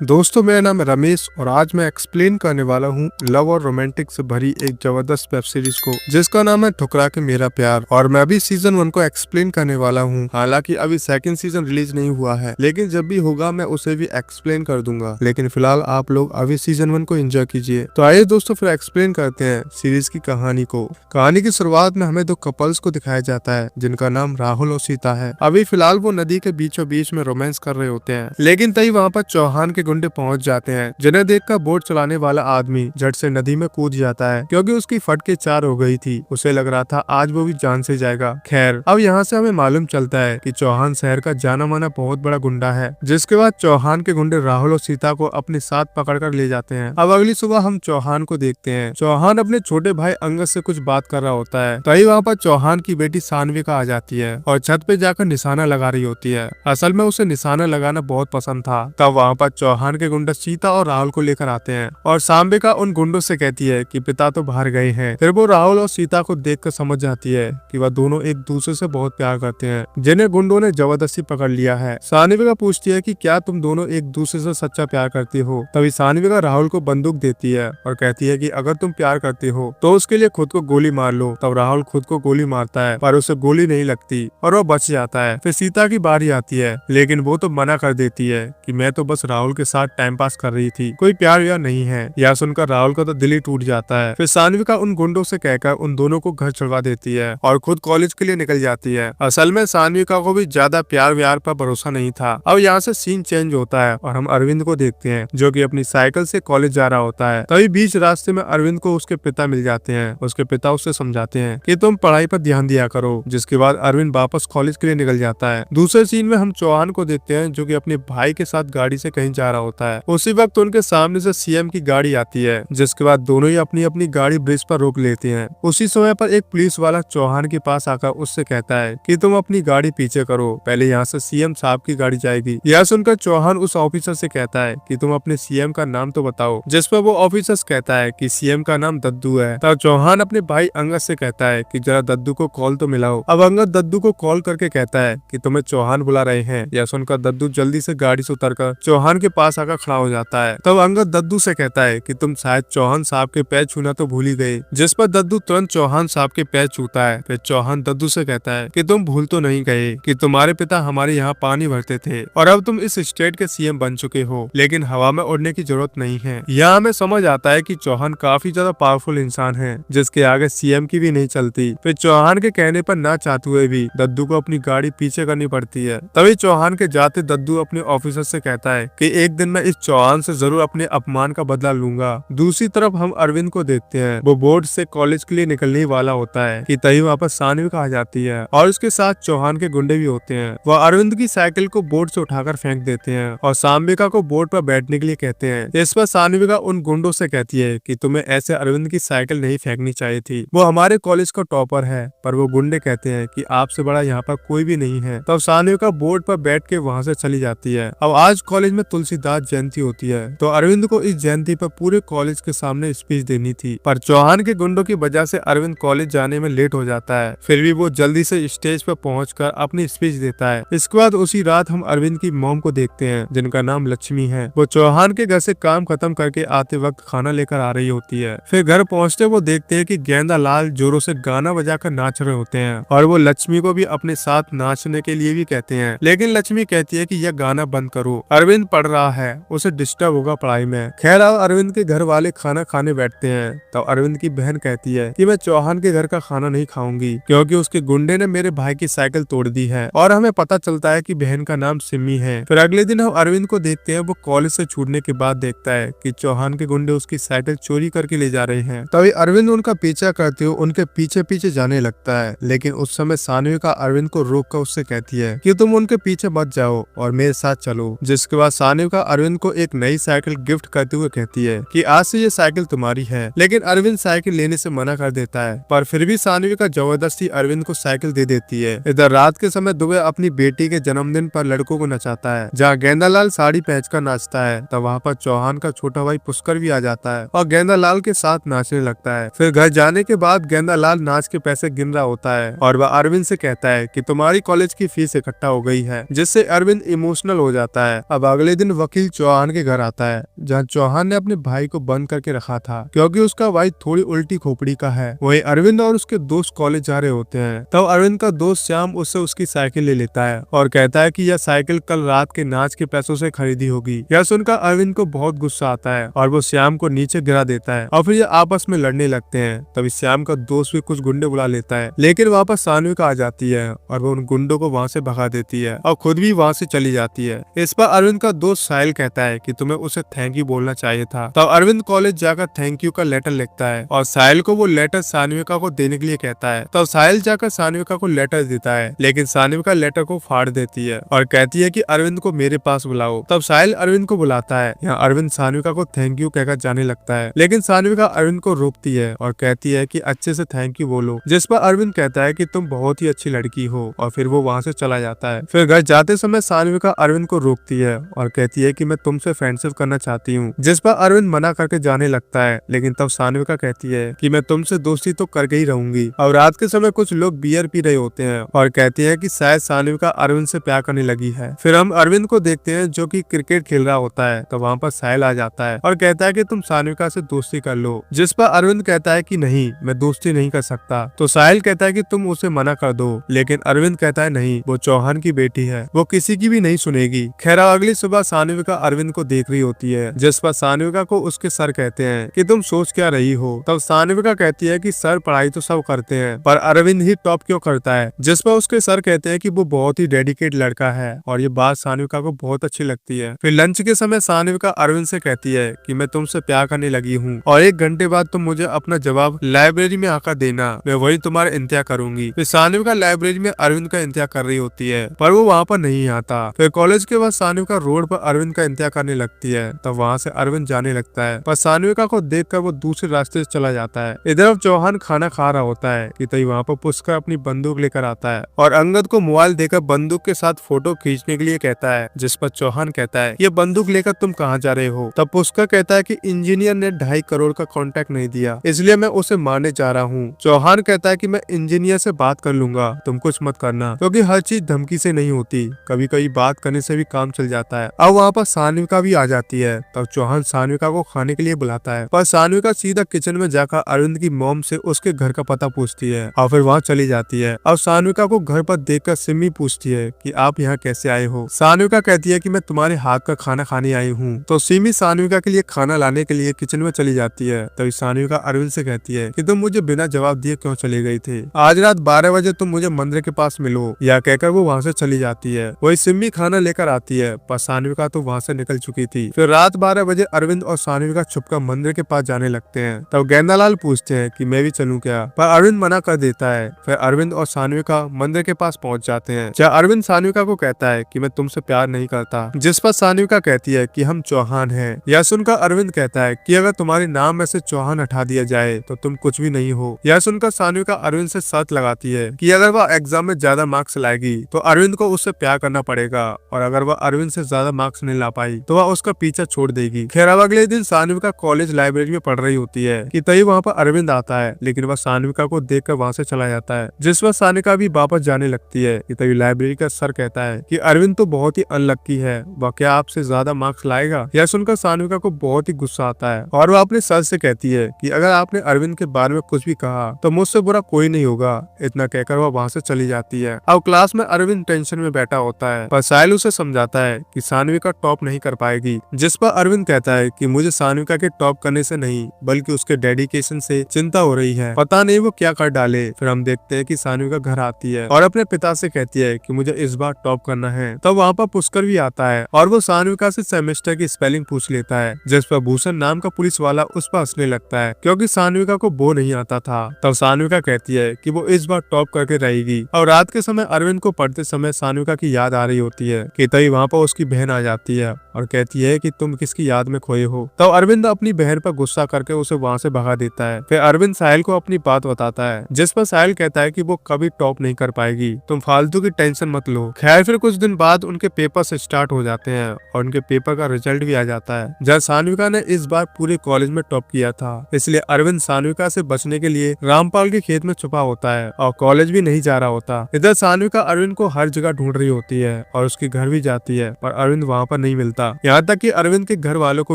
दोस्तों, मेरा नाम है रमेश और आज मैं एक्सप्लेन करने वाला हूँ लव और रोमांटिक से भरी एक जबरदस्त वेब सीरीज को जिसका नाम है ठुकरा के मेरा प्यार। और मैं अभी सीजन 1 को एक्सप्लेन करने वाला हूँ। हालांकि अभी सेकंड सीजन रिलीज नहीं हुआ है, लेकिन जब भी होगा मैं उसे भी एक्सप्लेन कर दूंगा। लेकिन फिलहाल आप लोग अभी सीजन 1 को एंजॉय कीजिए। तो आइए दोस्तों, फिर एक्सप्लेन करते हैं सीरीज की कहानी को। कहानी की शुरुआत में हमें दो कपल्स को दिखाया जाता है जिनका नाम राहुल और सीता है। अभी फिलहाल वो नदी के बीचों बीच में रोमांस कर रहे होते हैं, लेकिन तभी वहाँ पर चौहान के गुंडे पहुंच जाते हैं, जिन्हें देखकर बोट चलाने वाला आदमी झट से नदी में कूद जाता है क्योंकि उसकी फटके 4 हो गई थी। उसे लग रहा था आज वो भी जान से जाएगा। खैर, अब यहाँ से हमें मालूम चलता है कि चौहान शहर का जाना माना बहुत बड़ा गुंडा है। जिसके बाद चौहान के गुंडे राहुल और सीता को अपने साथ पकड़कर ले जाते हैं। अब अगली सुबह हम चौहान को देखते हैं। चौहान अपने छोटे भाई अंगद से कुछ बात कर रहा होता है, तभी वहाँ पर चौहान की बेटी सानविका आ जाती है और छत पे जाकर निशाना लगा रही होती है। असल में उसे निशाना लगाना बहुत पसंद था। तब वहाँ पर चौहान के गुंडे सीता और राहुल को लेकर आते हैं और सानविका उन गुंडों से कहती है कि पिता तो बाहर गए हैं। फिर वो राहुल और सीता को देखकर समझ जाती है कि वह दोनों एक दूसरे से बहुत प्यार करते हैं, जिन्हें गुंडों ने जबरदस्ती पकड़ लिया है। सानविका पूछती है कि क्या तुम दोनों एक दूसरे से सच्चा प्यार करती हो। तभी सानविका राहुल को बंदूक देती है और कहती है कि अगर तुम प्यार करती हो तो उसके लिए खुद को गोली मार लो। तब राहुल खुद को गोली मारता है पर उसे गोली नहीं लगती और वो बच जाता है। फिर सीता की बारी आती है, लेकिन वो तो मना कर देती है कि मैं तो बस राहुल के साथ टाइम पास कर रही थी, कोई प्यार व्यार नहीं है। यह सुनकर राहुल का तो दिल ही टूट जाता है। फिर सानविका उन गुंडों से कहकर उन दोनों को घर छुड़वा देती है और खुद कॉलेज के लिए निकल जाती है। असल में सानविका को भी ज्यादा प्यार व्यार पर भरोसा नहीं था। अब यहाँ से सीन चेंज होता है और हम अरविंद को देखते हैं जो कि अपनी साइकिल से कॉलेज जा रहा होता है। तभी बीच रास्ते में अरविंद को उसके पिता मिल जाते हैं। उसके पिता उससे समझाते हैं कि तुम पढ़ाई पर ध्यान दिया करो, जिसके बाद अरविंद वापस कॉलेज के लिए निकल जाता है। दूसरे सीन में हम चौहान को देखते हैं जो कि अपने भाई के साथ गाड़ी से कहीं जा रहा होता है। उसी वक्त उनके सामने से सीएम की गाड़ी आती है, जिसके बाद दोनों ही अपनी अपनी गाड़ी ब्रिज पर रोक लेते हैं। उसी समय पर एक पुलिस वाला चौहान के पास आकर उससे कहता है कि तुम अपनी गाड़ी पीछे करो, पहले यहाँ से सीएम साहब की गाड़ी जाएगी। यह सुनकर चौहान उस ऑफिसर से कहता है कि तुम अपने सीएम का नाम तो बताओ, जिस पर वो ऑफिसर कहता है कि सीएम का नाम दद्दू है। तब चौहान अपने भाई अंगद से कहता है कि जरा दद्दू को कॉल तो मिलाओ। अब अंगद दद्दू को कॉल करके कहता है कि तुम्हें चौहान बुला रहे हैं। यह सुनकर दद्दू जल्दी से गाड़ी से उतरकर चौहान के पास आकर खड़ा हो जाता है। तब अंगद दद्दू से कहता है कि तुम शायद चौहान साहब के पैर छूना तो भूल ही गए, जिस पर दद्दू तुरंत चौहान साहब के पैर छूता है। फिर चौहान दद्दू से कहता है कि तुम भूल तो नहीं गए कि तुम्हारे पिता हमारे यहाँ पानी भरते थे और अब तुम इस स्टेट के सीएम बन चुके हो, लेकिन हवा में उड़ने की जरूरत नहीं है। यहाँ हमें समझ आता है कि चौहान काफी ज्यादा पावरफुल इंसान है, जिसके आगे सीएम की भी नहीं चलती। फिर चौहान के कहने पर ना चाहते हुए भी दद्दू को अपनी गाड़ी पीछे करनी पड़ती है। तभी चौहान के जाते दद्दू अपने ऑफिसर से कहता है कि एक दिन मैं इस चौहान से जरूर अपने अपमान का बदला लूंगा। दूसरी तरफ हम अरविंद को देखते हैं। वो बोर्ड से कॉलेज के लिए निकलने वाला होता है कि तभी वापस सानविका आ जाती है और उसके साथ चौहान के गुंडे भी होते हैं। वह अरविंद की साइकिल को बोर्ड से उठाकर फेंक देते हैं और सानविका को बोर्ड पर बैठने के लिए कहते हैं। इस पर सानविका उन गुंडों से कहती है कि तुम्हें ऐसे अरविंद की साइकिल नहीं फेंकनी चाहिए थी, वो हमारे कॉलेज का टॉपर है। पर वो गुंडे कहते हैं कि आपसे बड़ा यहाँ पर कोई भी नहीं है। तब सानविका बोर्ड पर बैठ के वहाँ से चली जाती है। अब आज कॉलेज में तुलसीदास जयंती होती है, तो अरविंद को इस जयंती पर पूरे कॉलेज के सामने स्पीच देनी थी, पर चौहान के गुंडों की वजह से अरविंद कॉलेज जाने में लेट हो जाता है। फिर भी वो जल्दी से स्टेज पर पहुंचकर अपनी स्पीच देता है। इसके बाद उसी रात हम अरविंद की मॉम को देखते हैं, जिनका नाम लक्ष्मी है। वो चौहान के घर से काम खत्म करके आते वक्त खाना लेकर आ रही होती है। फिर घर पहुँचते वो देखते हैं कि गेंदा लाल जोरों से गाना बजाकर नाच रहे होते हैं और वो लक्ष्मी को भी अपने साथ नाचने के लिए भी कहते हैं, लेकिन लक्ष्मी कहती है कि यह गाना बंद करो, अरविंद पढ़ रहा है, उसे डिस्टर्ब होगा पढ़ाई में। खैर, अब अरविंद के घर वाले खाना खाने बैठते हैं। तब अरविंद की बहन कहती है कि मैं चौहान के घर का खाना नहीं खाऊंगी क्योंकि उसके गुंडे ने मेरे भाई की साइकिल तोड़ दी है। और हमें पता चलता है कि बहन का नाम सिमी है। फिर अगले दिन हम अरविंद को देखते हैं। वो कॉलेज से छूटने के बाद देखता है कि चौहान के गुंडे उसकी साइकिल चोरी करके ले जा रहे हैं। तभी अरविंद उनका पीछा करते हुए उनके पीछे पीछे जाने लगता है, लेकिन उस समय सानविका अरविंद को रोक कर उससे कहती है कि तुम उनके पीछे मत जाओ और मेरे साथ चलो। जिसके बाद सानविका अरविंद को एक नई साइकिल गिफ्ट करते हुए कहती है कि आज से ये साइकिल तुम्हारी है, लेकिन अरविंद साइकिल लेने से मना कर देता है। पर फिर भी सानविका जबरदस्ती अरविंद को साइकिल दे देती है। इधर रात के समय दुबे अपनी बेटी के जन्मदिन पर लड़कों को नचाता है, जहाँ गेंदालाल साड़ी पहनकर नाचता है। तब वहाँ पर चौहान का छोटा भाई पुष्कर भी आ जाता है और गेंदालाल के साथ नाचने लगता है। फिर घर जाने के बाद गेंदालाल नाच के पैसे गिन रहा होता है और वह अरविंद से कहता है कि तुम्हारी कॉलेज की फीस इकट्ठा हो गई है, जिससे अरविंद इमोशनल हो जाता है। अब अगले दिन वकील चौहान के घर आता है, जहाँ चौहान ने अपने भाई को बंद करके रखा था क्योंकि उसका भाई थोड़ी उल्टी खोपड़ी का है। वही अरविंद और उसके दोस्त कॉलेज जा रहे होते हैं। तब अरविंद का दोस्त श्याम उससे उसकी साइकिल ले लेता है और कहता है कि यह साइकिल कल रात के नाच के पैसों से खरीदी होगी। यह सुनकर अरविंद को बहुत गुस्सा आता है और वो श्याम को नीचे गिरा देता है और फिर ये आपस में लड़ने लगते हैं। तभी श्याम का दोस्त भी कुछ गुंडे बुला लेता है, लेकिन वापस सानविका आ जाती है और वो उन गुंडों को वहाँ से भगा देती है और खुद भी वहाँ से चली जाती है। इस पर अरविंद का दोस्त साहिल कहता है कि तुम्हें उसे थैंक यू बोलना चाहिए था। तब अरविंद कॉलेज जाकर थैंक यू का लेटर लिखता है और साहिल को वो लेटर सानविका को देने के लिए कहता है। तब साहिल जाकर सानविका को लेटर देता है, लेकिन सानविका लेटर को फाड़ देती है और कहती है कि अरविंद को मेरे पास बुलाओ। तब साहिल अरविंद को बुलाता है। यहाँ अरविंद सानविका को थैंक यू कहकर जाने लगता है, लेकिन सानविका अरविंद को रोकती है और कहती है कि अच्छे से थैंक यू बोलो। जिस पर अरविंद कहता है कि तुम बहुत ही अच्छी लड़की हो और फिर वो वहाँ से चला जाता है। फिर घर जाते समय सानविका अरविंद को रोकती है और कहती है कि मैं तुमसे फ्रेंडशिप करना चाहती हूँ। जिस पर अरविंद मना करके जाने लगता है, लेकिन तब सानविका कहती है कि मैं तुमसे दोस्ती तो करके ही रहूंगी। और रात के समय कुछ लोग बियर पी रहे होते हैं और कहते हैं कि शायद सानविका अरविंद से प्यार करने लगी है। फिर हम अरविंद को देखते हैं जो कि क्रिकेट खेल रहा होता है। तो वहाँ पर साहिल आ जाता है और कहता है कि तुम सानविका से दोस्ती कर लो। जिस पर अरविंद कहता है कि नहीं, मैं दोस्ती नहीं कर सकता। तो साहिल कहता है कि तुम उसे मना कर दो, लेकिन अरविंद कहता है नहीं, वो चौहान की बेटी है, वो किसी की भी नहीं सुनेगी। खैर अगली सुबह सानविका अरविंद को देख रही होती है, जिस पर सानविका को उसके सर कहते हैं कि तुम सोच क्या रही हो। तब सानविका कहती है कि सर पढ़ाई तो सब करते हैं, पर अरविंद ही टॉप क्यों करता है। जिस पर उसके सर कहते हैं कि वो बहुत ही डेडिकेट लड़का है और ये बात सानविका को बहुत अच्छी लगती है। फिर लंच के समय सानविका अरविंद से कहती है कि मैं तुमसे प्यार करने लगी हूँ और 1 घंटे बाद तुम मुझे अपना जवाब लाइब्रेरी में आकर देना, मैं वही तुम्हारा इंतजार करूंगी। फिर सानविका लाइब्रेरी में अरविंद का इंतजार कर रही होती है, पर वो वहाँ पर नहीं आता। फिर कॉलेज के बाद सानविका रोड पर अरविंद का इंतजार करने लगती है। तब वहाँ से अरविंद जाने लगता है, पर सानविका को देखकर वो दूसरे रास्ते से चला जाता है। इधर चौहान खाना खा रहा होता है कि तभी वहाँ पर पुष्कर अपनी बंदूक लेकर आता है और अंगद को मोबाइल देकर बंदूक के साथ फोटो खींचने के लिए कहता है। जिस पर चौहान कहता है ये बंदूक लेकर तुम कहाँ जा रहे हो। तब पुष्कर कहता है कि इंजीनियर ने 2.5 करोड़ का कॉन्ट्रैक्ट नहीं दिया, इसलिए मैं उसे मारने जा रहा हूँ। चौहान कहता है कि मैं इंजीनियर से बात कर लूंगा, तुम कुछ मत करना, क्योंकि हर चीज धमकी से नहीं होती, कभी कभी बात करने से भी काम चल जाता है। अब वहाँ पर सानविका भी आ जाती है। तब चौहान सानविका को खाने के लिए बुलाता है, पर सानविका सीधा किचन में जाकर अरविंद की मॉम से उसके घर का पता पूछती है और फिर वहाँ चली जाती है। अब सानविका को घर पर देखकर सिमी पूछती है कि आप यहाँ कैसे आए हो। सानविका कहती है कि मैं तुम्हारे हाथ का खाना खाने आई हूँ। तो सिमी सानविका के लिए खाना लाने के लिए किचन में चली जाती है। तभी सानविका अरविंद से कहती है कि तुम मुझे बिना जवाब दिए क्यों चले गई थे, आज रात 12 बजे तुम मुझे मंदिर के पास मिलो। या कहकर वो वहाँ से चली जाती है। वही सिमी खाना लेकर आती है, पर सानविका तो वहाँ से निकल चुकी थी। फिर रात 12 बजे अरविंद और सानविका छुपकर मंदिर के पास जाने लगते हैं। तब गेंदालाल पूछते हैं कि मैं भी चलूं क्या, पर अरविंद मना कर देता है। फिर अरविंद और सानविका मंदिर के पास पहुंच जाते हैं, जहाँ अरविंद सानविका को कहता है कि मैं तुमसे प्यार नहीं करता। जिस पर सानविका कहती है कि हम चौहान हैं। यह सुनकर अरविंद कहता है कि अगर तुम्हारे नाम में से चौहान हटा दिया जाए तो तुम कुछ भी नहीं हो। यह सुनकर सानविका अरविंद से शर्त लगाती है कि अगर वह एग्जाम में ज्यादा मार्क्स लाएगी तो अरविंद को उससे प्यार करना पड़ेगा, और अगर वह अरविंद से ज्यादा मार्क्स नहीं ला पाई तो वह उसका पीछा छोड़ देगी। खैर अब अगले दिन सानविका कॉलेज लाइब्रेरी में पढ़ रही होती है कि तभी वहाँ पर अरविंद आता है, लेकिन वह सानविका को देखकर वहाँ से चला जाता है। जिस पर सानविका भी वापस जाने लगती है कि तभी लाइब्रेरी का सर कहता है कि अरविंद तो बहुत ही अनलक्की है, वह क्या आपसे ज्यादा मार्क्स लाएगा। यह सुनकर सानविका को बहुत ही गुस्सा आता है और वह अपने सर से कहती है कि अगर आपने अरविंद के बारे में कुछ भी कहा तो मुझसे बुरा कोई नहीं होगा। इतना कहकर वह वहाँ से चली जाती है। अब क्लास में अरविंद टेंशन में बैठा होता है, पर साहिल उसे समझाता है कि सानविका टॉप नहीं कर पाएगी। जिस पर अरविंद कहता है कि मुझे सानविका के टॉप करने से नहीं बल्कि उसके डेडिकेशन से चिंता हो रही है, पता नहीं वो क्या कर डाले। फिर हम देखते हैं कि सानविका घर आती है और अपने पिता से कहती है कि मुझे इस बार टॉप करना है। तब वहाँ पर पुष्कर भी आता है और वो सानविका से सेमेस्टर की स्पेलिंग पूछ लेता है। जिस पर भूषण नाम का पुलिस वाला उस पर हंसने लगता है क्योंकि सानविका को वो नहीं आता था। तब सानविका कहती है कि वो इस बार टॉप करके रहेगी। और रात के समय अरविंद को पढ़ते समय सानविका की याद आ रही होती है कि तभी वहाँ पर उसकी बहन आ जाती है और कहती है कि तुम किसकी याद में खोए हो। तब अरविंद अपनी बहन पर गुस्सा करके उसे वहाँ से भगा देता है। फिर अरविंद साहिल को अपनी बात बताता है, जिस पर साहिल कहता है कि वो कभी टॉप नहीं कर पाएगी, तुम फालतू की टेंशन मत लो। खैर फिर कुछ दिन बाद उनके पेपर स्टार्ट हो जाते हैं और उनके पेपर का रिजल्ट भी आ जाता है, जहाँ सानविका ने इस बार पूरे कॉलेज में टॉप किया था। इसलिए अरविंद सानविका से बचने के लिए रामपाल के खेत में छुपा होता है और कॉलेज भी नहीं जा रहा होता। इधर सानविका अरविंद को हर जगह ढूंढ रही होती है और उसके घर भी जाती है, पर अरविंद वहाँ पर नहीं मिलता। था। यहाँ तक कि अरविंद के घर वालों को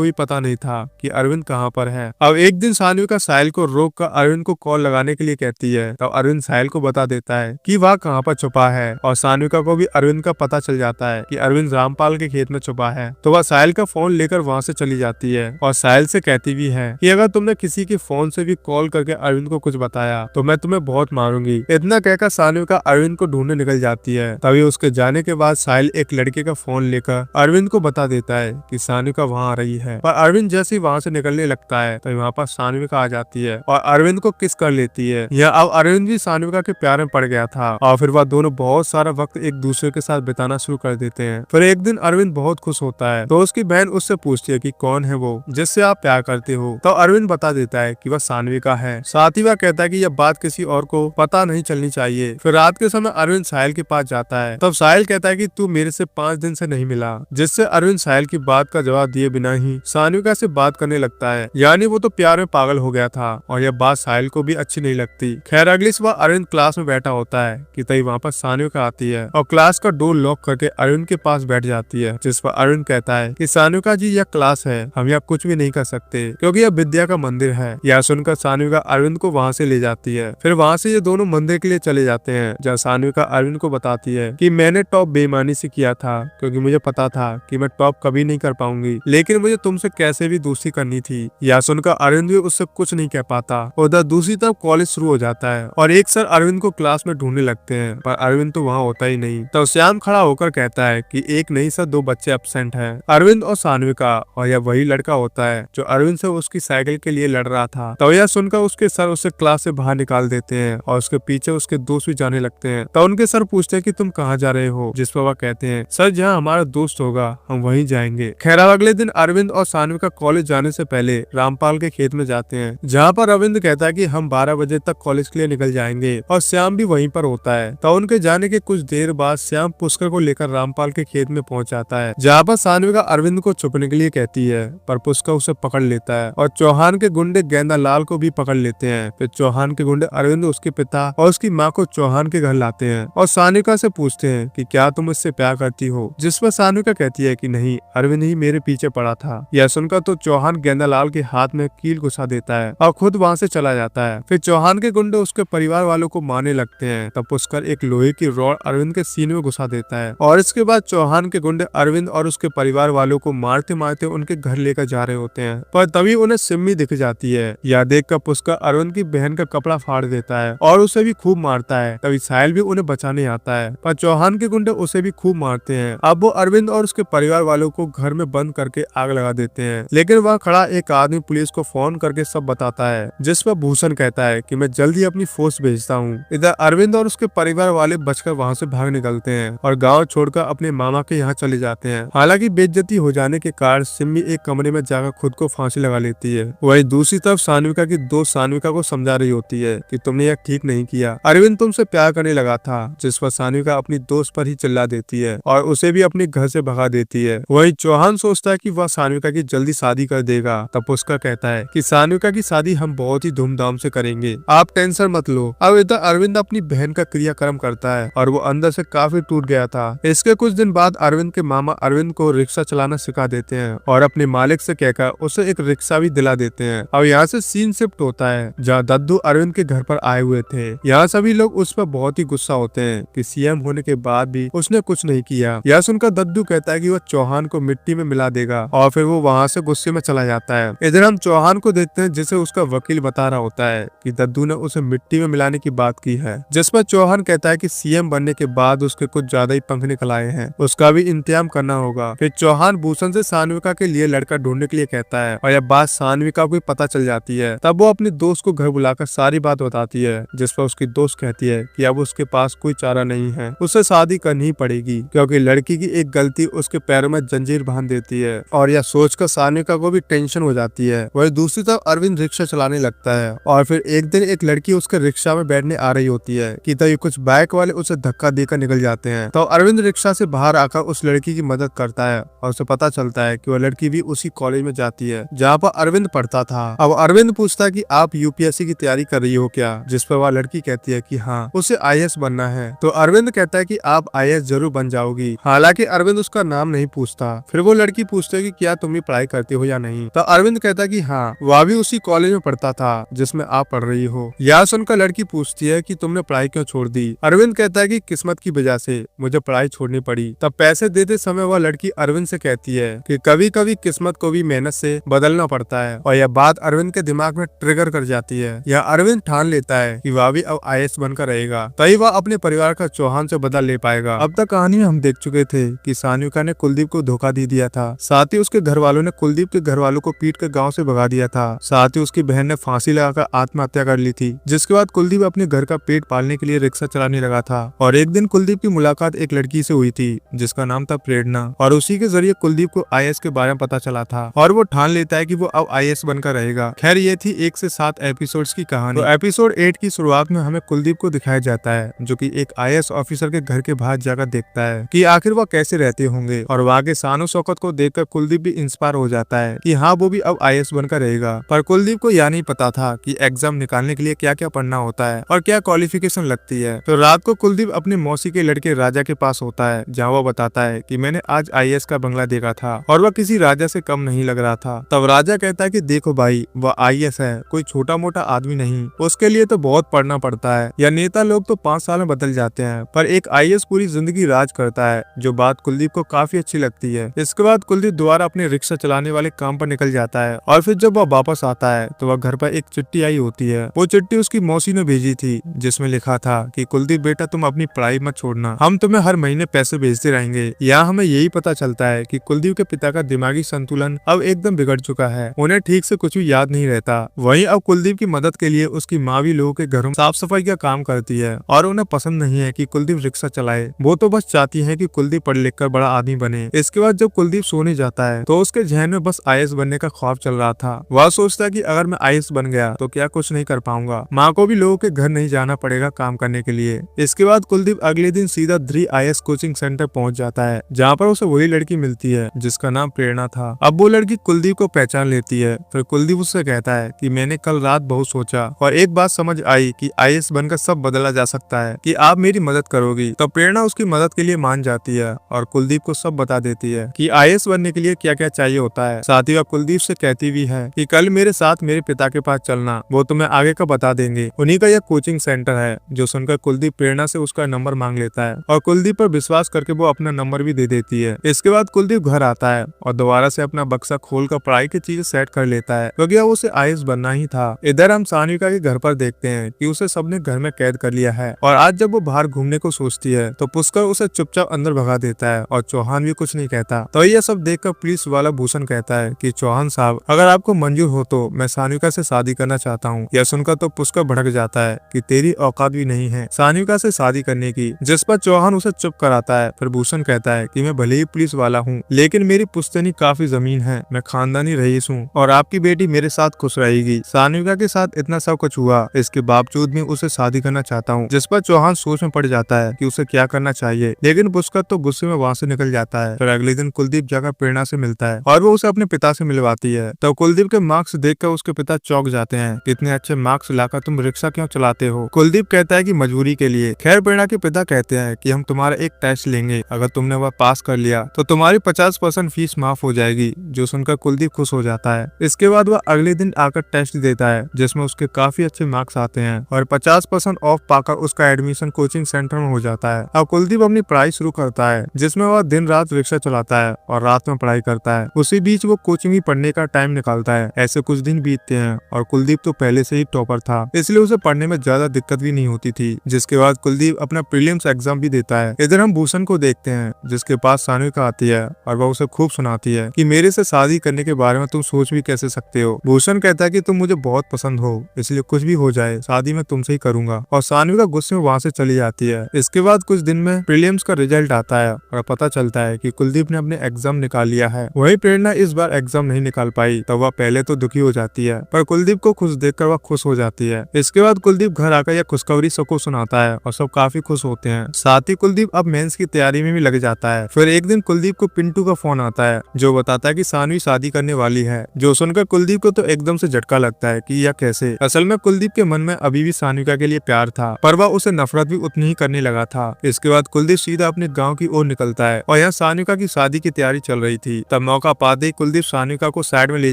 भी पता नहीं था कि अरविंद कहाँ पर है। अब एक दिन सान्विका साहिल को रोक कर अरविंद को कॉल लगाने के लिए कहती है। तो अरविंद साहिल को बता देता है कि वह कहाँ पर छुपा है और सान्विका को भी अरविंद का पता चल जाता है कि अरविंद रामपाल के खेत में छुपा है। तो वह साहिल का फोन लेकर वहाँ से चली जाती है और साहिल से कहती भी है कि अगर तुमने किसी के फोन से भी कॉल करके अरविंद को कुछ बताया तो मैं तुम्हें बहुत मारूंगी। इतना कहकर सान्विका अरविंद को ढूंढने निकल जाती है। तभी उसके जाने के बाद साहिल एक लड़के का फोन लेकर अरविंद को बता देता है कि सान्विका वहाँ आ रही है। पर अरविंद जैसे ही वहाँ से निकलने लगता है तो वहाँ पर सान्विका आ जाती है और अरविंद को किस कर लेती है। यह अब अरविंद भी सान्विका के प्यार में पड़ गया था और फिर वह दोनों बहुत सारा वक्त एक दूसरे के साथ बिताना शुरू कर देते हैं। फिर एक दिन अरविंद बहुत खुश होता है तो उसकी बहन उससे पूछती है कि कौन है वो जिससे आप प्यार करते हो। तो अरविंद बता देता है कि वह सान्विका है। साथ ही वह कहता है कि यह बात किसी और को पता नहीं चलनी चाहिए। फिर रात के समय अरविंद साहिल के पास जाता है। तब साहिल कहता है कि तू मेरे से 5 दिन से नहीं मिला, जिससे अरविंद साहिल की बात का जवाब दिए बिना ही सान्विका से बात करने लगता है। यानी वो तो प्यार में पागल हो गया था और यह बात साहिल को भी अच्छी नहीं लगती। खैर अगली सुबह अरविंद क्लास में बैठा होता है कि तभी वहाँ पर सान्विका आती है और क्लास का डोर लॉक करके अरविंद के पास बैठ जाती है। जिस पर अरविंद कहता है कि सान्विका जी यह क्लास है, हम यहाँ कुछ भी नहीं कर सकते क्योंकि यह विद्या का मंदिर है। यह सुनकर सान्विका अरविंद को वहाँ से ले जाती है। फिर वहाँ से ये दोनों मंदिर के लिए चले जाते हैं जहाँ सान्विका अरविंद को बताती है कि मैंने टॉप बेईमानी से किया था क्योंकि मुझे पता था कि मैं टॉप कभी नहीं कर पाऊंगी, लेकिन मुझे तुमसे कैसे भी दोस्ती करनी थी। यह सुनकर अरविंद भी उससे कुछ नहीं कह पाता। उधर दूसरी तरफ कॉलेज शुरू हो जाता है और एक सर अरविंद को क्लास में ढूंढने लगते हैं पर अरविंद तो वहाँ होता ही नहीं। तो श्याम खड़ा होकर कहता है कि एक नहीं सर 2 बच्चे एब्सेंट हैं, अरविंद और सान्विका, और यह वही लड़का होता है जो अरविंद से उसकी साइकिल के लिए लड़ रहा था। तो यह सुनकर उसके सर उसे क्लास से बाहर निकाल देते हैं और उसके पीछे उसके दोस्त भी जाने लगते हैं। तो उनके सर पूछते हैं कि तुम कहाँ जा रहे हो, जिस पर वह कहते हैं सर जहाँ हमारा दोस्त होगा हम वहीं जाएंगे। खैर अगले दिन अरविंद और सान्विका कॉलेज जाने से पहले रामपाल के खेत में जाते हैं, जहाँ पर अरविंद कहता है कि हम 12 बजे तक कॉलेज के लिए निकल जाएंगे और श्याम भी वहीं पर होता है। तो उनके जाने के कुछ देर बाद श्याम पुष्कर को लेकर रामपाल के खेत में पहुंच जाता है, जहाँ पर सान्विका अरविंद को छुपने के लिए कहती है पर पुष्कर उसे पकड़ लेता है और चौहान के गुंडे गेंदा लाल को भी पकड़ लेते हैं। फिर चौहान के गुंडे अरविंद, उसके पिता और उसकी माँ को चौहान के घर लाते हैं और सान्विका से पूछते हैं कि क्या तुम इससे प्यार करती हो, जिस पर सान्विका कहती है कि नहीं, अरविंद ही मेरे पीछे पड़ा था। यह सुनकर तो चौहान गेंदालाल के हाथ में कील घुसा देता है और खुद वहाँ से चला जाता है। फिर चौहान के गुंडे उसके परिवार वालों को मारने लगते हैं। तब पुष्कर एक लोहे की रॉड अरविंद के सीने में घुसा देता है और इसके बाद चौहान के गुंडे अरविंद और उसके परिवार वालों को मारते मारते उनके घर लेकर जा रहे होते हैं। पर तभी उन्हें सिम्मी दिख जाती है। यह देखकर पुष्कर अरविंद की बहन का कपड़ा फाड़ देता है और उसे भी खूब मारता है। तभी साहिल भी उन्हें बचाने आता है पर चौहान के गुंडे उसे भी खूब मारते हैं। अब वो अरविंद और उसके परिवार वालों को घर में बंद करके आग लगा देते हैं, लेकिन वहाँ खड़ा एक आदमी पुलिस को फोन करके सब बताता है, जिस पर भूषण कहता है कि मैं जल्दी अपनी फोर्स भेजता हूँ। इधर अरविंद और उसके परिवार वाले बचकर वहाँ से भाग निकलते हैं और गाँव छोड़कर अपने मामा के यहाँ चले जाते हैं। हालांकि बेइज्जती हो जाने के कारण सिम्मी एक कमरे में जाकर खुद को फांसी लगा लेती है। वही दूसरी तरफ सान्विका की दोस्त सान्विका को समझा रही होती है कि तुमने यह ठीक नहीं किया, अरविंद तुमसे प्यार करने लगा था, जिस पर सान्विका अपनी दोस्त पर ही चिल्ला देती है और उसे भी अपने घर से भगा देती है। वही चौहान सोचता है कि वह सान्विका की जल्दी शादी कर देगा। तब पुष्कर कहता है कि सान्विका की शादी हम बहुत ही धूमधाम से करेंगे, आप टेंशन मत लो। अब इधर अरविंद अपनी बहन का क्रियाक्रम करता है और वो अंदर से काफी टूट गया था। इसके कुछ दिन बाद अरविंद के मामा अरविंद को रिक्शा चलाना सिखा देते हैं और अपने मालिक से कहकर उसे एक रिक्शा भी दिला देते हैं। अब यहाँ से सीन शिफ्ट होता है जहाँ दद्दू अरविंद के घर पर आए हुए थे। यहाँ सभी लोग उस पर बहुत ही गुस्सा होते हैं कि सीएम होने के बाद भी उसने कुछ नहीं किया। यह सुनकर दद्दू कहता है कि वह चौहान को मिट्टी में मिला देगा और फिर वो वहाँ से गुस्से में चला जाता है। इधर हम चौहान को देखते हैं जिसे उसका वकील बता रहा होता है कि दद्दू ने उसे मिट्टी में मिलाने की बात की है, जिस पर चौहान कहता है कि सीएम बनने के बाद उसके कुछ ज्यादा ही पंख निकल आए हैं, उसका भी इंतजाम करना होगा। फिर चौहान भूषण से सान्विका के लिए लड़का ढूंढने के लिए कहता है और यह बात सान्विका को पता चल जाती है। तब वो अपने दोस्त को घर बुलाकर सारी बात बताती है, जिस पर उसकी दोस्त कहती है कि अब उसके पास कोई चारा नहीं है, उसे शादी करनी ही पड़ेगी क्योंकि लड़की की एक गलती उसके पैरों में जंजीर बांध देती है। और यह सोचकर सान्विका को भी टेंशन हो जाती है। वही दूसरी तरफ अरविंद रिक्शा चलाने लगता है और फिर एक दिन एक लड़की उसके रिक्शा में बैठने आ रही होती है कि तभी कुछ बाइक वाले उसे धक्का देकर निकल जाते हैं। तो अरविंद रिक्शा से बाहर आकर उस लड़की की मदद करता है और उसे पता चलता है कि वह लड़की भी उसी कॉलेज में जाती है जहाँ पर अरविंद पढ़ता था। अब अरविंद पूछता है कि आप यूपीएससी की तैयारी कर रही हो क्या, जिस पर वह लड़की कहती है कि हाँ, उसे आईएएस बनना है। तो अरविंद कहता है कि आप आईएएस जरूर बन जाओगी। हालांकि अरविंद उसका नाम नहीं पूछता था। फिर वो लड़की पूछती है कि क्या तुम भी पढ़ाई करती हो या नहीं। तो अरविंद कहता है कि हाँ, वह भी उसी कॉलेज में पढ़ता था जिसमें आप पढ़ रही हो। यह सुनकर लड़की पूछती है कि तुमने पढ़ाई क्यों छोड़ दी। अरविंद कहता है कि किस्मत की वजह से मुझे पढ़ाई छोड़नी पड़ी। तब पैसे देते समय वह लड़की अरविंद से कहती है कि कभी कभी किस्मत को भी मेहनत से बदलना पड़ता है, और यह बात अरविंद के दिमाग में ट्रिगर कर जाती है। यह अरविंद ठान लेता है कि वह भी अब IAS बनकर रहेगा, तभी वह अपने परिवार का चौहान से बदला ले पाएगा। अब तक कहानी में हम देख चुके थे कि सानिका ने कुलदीप को धोखा दे दिया था, साथ ही उसके घर वालों ने कुलदीप के घर वालों को पीट कर गाँव से भगा दिया था, साथ ही उसकी बहन ने फांसी लगाकर आत्महत्या कर ली थी। जिसके बाद कुलदीप अपने घर का पेट पालने के लिए रिक्शा चलाने लगा था। और एक दिन कुलदीप की मुलाकात एक लड़की से हुई थी जिसका नाम था प्रेरणा, और उसी के जरिए कुलदीप को IAS के बारे में पता चला था, और वो ठान लेता है कि वो अब IAS बनकर रहेगा। खैर ये थी 1 से 7 एपिसोड्स की कहानी। तो एपिसोड 8 की शुरुआत में हमें कुलदीप को दिखाया जाता है जो कि एक IAS ऑफिसर के घर के बाहर जाकर देखता है कि आखिर वह कैसे रहते होंगे, और वहाँ के शानो शौकत को देखकर कुलदीप भी इंस्पायर हो जाता है कि हाँ वो भी अब IAS बनकर रहेगा। पर कुलदीप को यह नहीं पता था कि एग्जाम निकालने के लिए क्या क्या पढ़ना होता है और क्या क्वालिफिकेशन लगती है। तो रात को कुलदीप अपने मौसी के लड़के राजा के पास होता है, जहाँ वो बताता है कि मैंने आज IAS का बंगला देखा था और वह किसी राजा से कम नहीं लग रहा था। तब राजा कहता है कि देखो भाई, वह IAS है, कोई छोटा मोटा आदमी नहीं, उसके लिए तो बहुत पढ़ना पड़ता है। या नेता लोग तो 5 साल में बदल जाते हैं, पर एक IAS पूरी जिंदगी राज करता है। जो बात कुलदीप को काफी अच्छी लगती है। इसके बाद कुलदीप दोबारा अपने रिक्शा चलाने वाले काम पर निकल जाता है, और फिर जब वह वापस आता है तो वह घर पर एक चिट्ठी आई होती है। वो चिट्ठी उसकी मौसी ने भेजी थी, जिसमें लिखा था कि कुलदीप बेटा, तुम अपनी पढ़ाई मत छोड़ना, हम तुम्हें हर महीने पैसे भेजते रहेंगे। यहाँ हमें यही पता चलता है कि कुलदीप के पिता का दिमागी संतुलन अब एकदम बिगड़ चुका है, उन्हें ठीक से कुछ भी याद नहीं रहता। वहीं अब कुलदीप की मदद के लिए उसकी माँ भी लोगों के घरों में साफ सफाई का काम करती है, और उन्हें पसंद नहीं है कि कुलदीप रिक्शा चलाए। वो तो बस चाहती है कि कुलदीप पढ़ लिख कर बड़ा आदमी बने। इसके बाद जब कुलदीप सोने जाता है तो उसके जहन में बस IAS बनने का ख्वाब चल रहा था। वह सोचता है कि अगर मैं IAS बन गया तो क्या कुछ नहीं कर पाऊंगा, माँ को भी लोगों के घर नहीं जाना पड़ेगा काम करने के लिए। इसके बाद कुलदीप अगले दिन सीधा ध्री IAS कोचिंग सेंटर पहुंच जाता है, जहाँ पर उसे वही लड़की मिलती है जिसका नाम प्रेरणा था। अब वो लड़की कुलदीप को पहचान लेती है। फिर कुलदीप उससे कहता है कि मैंने कल रात बहुत सोचा और एक बात समझ आई कि IAS बनकर सब बदला जा सकता है, कि आप मेरी मदद करोगी। तो प्रेरणा उसकी मदद के लिए मान जाती है और कुलदीप को सब बता देती है कि IAS बनने के लिए क्या क्या चाहिए होता है। साथ ही वह कुलदीप से कहती भी है कि कल मेरे साथ मेरे पिता के पास चलना, वो तुम्हें आगे का बता देंगे। उन्हीं का यह कोचिंग सेंटर है। जो सुनकर कुलदीप प्रेरणा से उसका नंबर मांग लेता है, और कुलदीप पर विश्वास करके वो अपना नंबर भी दे देती है। इसके बाद कुलदीप घर आता है और दोबारा से अपना बक्सा खोलकर पढ़ाई की चीजें सेट कर लेता है, क्योंकि अब उसे IAS बनना ही था। इधर हम सानिका के घर पर देखते हैं कि उसे सबने घर में कैद कर लिया है, और आज जब वो बाहर घूमने को सोचती है तो पुष्कर उसे चुपचाप अंदर भगा देता है, और चौहान भी कुछ नहीं कहता। तो यह सब देखकर पुलिस वाला भूषण कहता है कि चौहान साहब, अगर आपको मंजूर हो तो मैं सानिका से शादी करना चाहता हूँ। यह सुनकर तो पुष्कर भड़क जाता है कि तेरी औकात भी नहीं है सानिका से शादी करने की, जिस पर चौहान उसे चुप कराता है। फिर भूषण कहता है कि मैं भले ही पुलिस वाला हूँ, लेकिन मेरी पुश्तैनी काफी जमीन है, मैं खानदानी रईस हूँ, और आपकी बेटी मेरे साथ खुश रहेगी। सानिका के साथ इतना सब कुछ हुआ, इसके बावजूद भी उसे शादी करना चाहता हूँ। जिस पर चौहान सोच में पड़ जाता है कि उसे क्या करना चाहिए, लेकिन पुष्कर तो गुस्से में वहाँ से निकल जाता है। फिर अगले दिन कुलदीप जाकर प्रेरणा से मिलता है और वो उसे अपने पिता से मिलवाती है। तो कुलदीप के मार्क्स देखकर उसके पिता चौंक जाते हैं, इतने अच्छे मार्क्स लाकर तुम रिक्शा क्यों चलाते हो? कुलदीप कहता है कि मजबूरी के लिए। खैर प्रेरणा के पिता कहते हैं कि हम तुम्हारा एक टेस्ट लेंगे, अगर तुमने वह पास कर लिया तो तुम्हारी 50% फीस माफ हो जाएगी। जो सुनकर कुलदीप खुश हो जाता है। इसके बाद वह अगले दिन आकर टेस्ट देता है, जिसमें उसके काफी अच्छे मार्क्स आते हैं और 50% ऑफ पाकर उसका एडमिशन कोचिंग सेंटर में हो जाता है। अब कुलदीप अपनी पढ़ाई शुरू करता है, जिसमें वह दिन रात रिक्शा चलाता है और रात में पढ़ाई करता है। उसी बीच वो कोचिंग ही पढ़ने का टाइम निकालता है। ऐसे कुछ दिन बीतते हैं और कुलदीप तो पहले से ही टॉपर था, इसलिए उसे पढ़ने में ज्यादा दिक्कत भी नहीं होती थी। जिसके बाद कुलदीप अपना प्रीलिम्स एग्जाम भी देता है। इधर हम भूषण को देखते हैं, जिसके पास सानिका आती है और वह उसे खूब सुनाती है कि मेरे से शादी करने के बारे में तुम सोच भी कैसे सकते हो। भूषण कहता है कि तुम मुझे बहुत पसंद हो, इसलिए कुछ भी हो जाए शादी में तुमसे ही करूंगा, और सानिका गुस्से में वहाँ से चली जाती है। इसके बाद कुछ दिन में प्रीलिम्स का रिजल्ट आता है और पता चलता है कि कुलदीप ने अपने एग्जाम निकाल लिया है। वही प्रेरणा इस बार एग्जाम नहीं निकाल पाई, तो वह पहले तो दुखी हो जाती है, पर कुलदीप को खुश देखकर वह खुश हो जाती है। इसके बाद कुलदीप घर आकर यह खुशखबरी सबको सुनाता है और सब काफी खुश होते हैं। साथ ही कुलदीप अब मेंस की तैयारी में भी लग जाता है। फिर एक दिन कुलदीप को पिंटू का फोन आता है, जो बताता है कि सानवी शादी करने वाली है। जो सुनकर कुलदीप को तो एकदम से झटका लगता है कि यह कैसे। असल में कुलदीप के मन में अभी भी सानिका के लिए प्यार था, पर वह उसे नफरत भी उतनी ही करने लगा था। इसके बाद कुलदीप सीधा अपने गाँव की ओर निकलता है और यहाँ सानिका की की शादी की तैयारी चल रही थी। तब मौका पाते ही कुलदीप सानिका को साइड में ले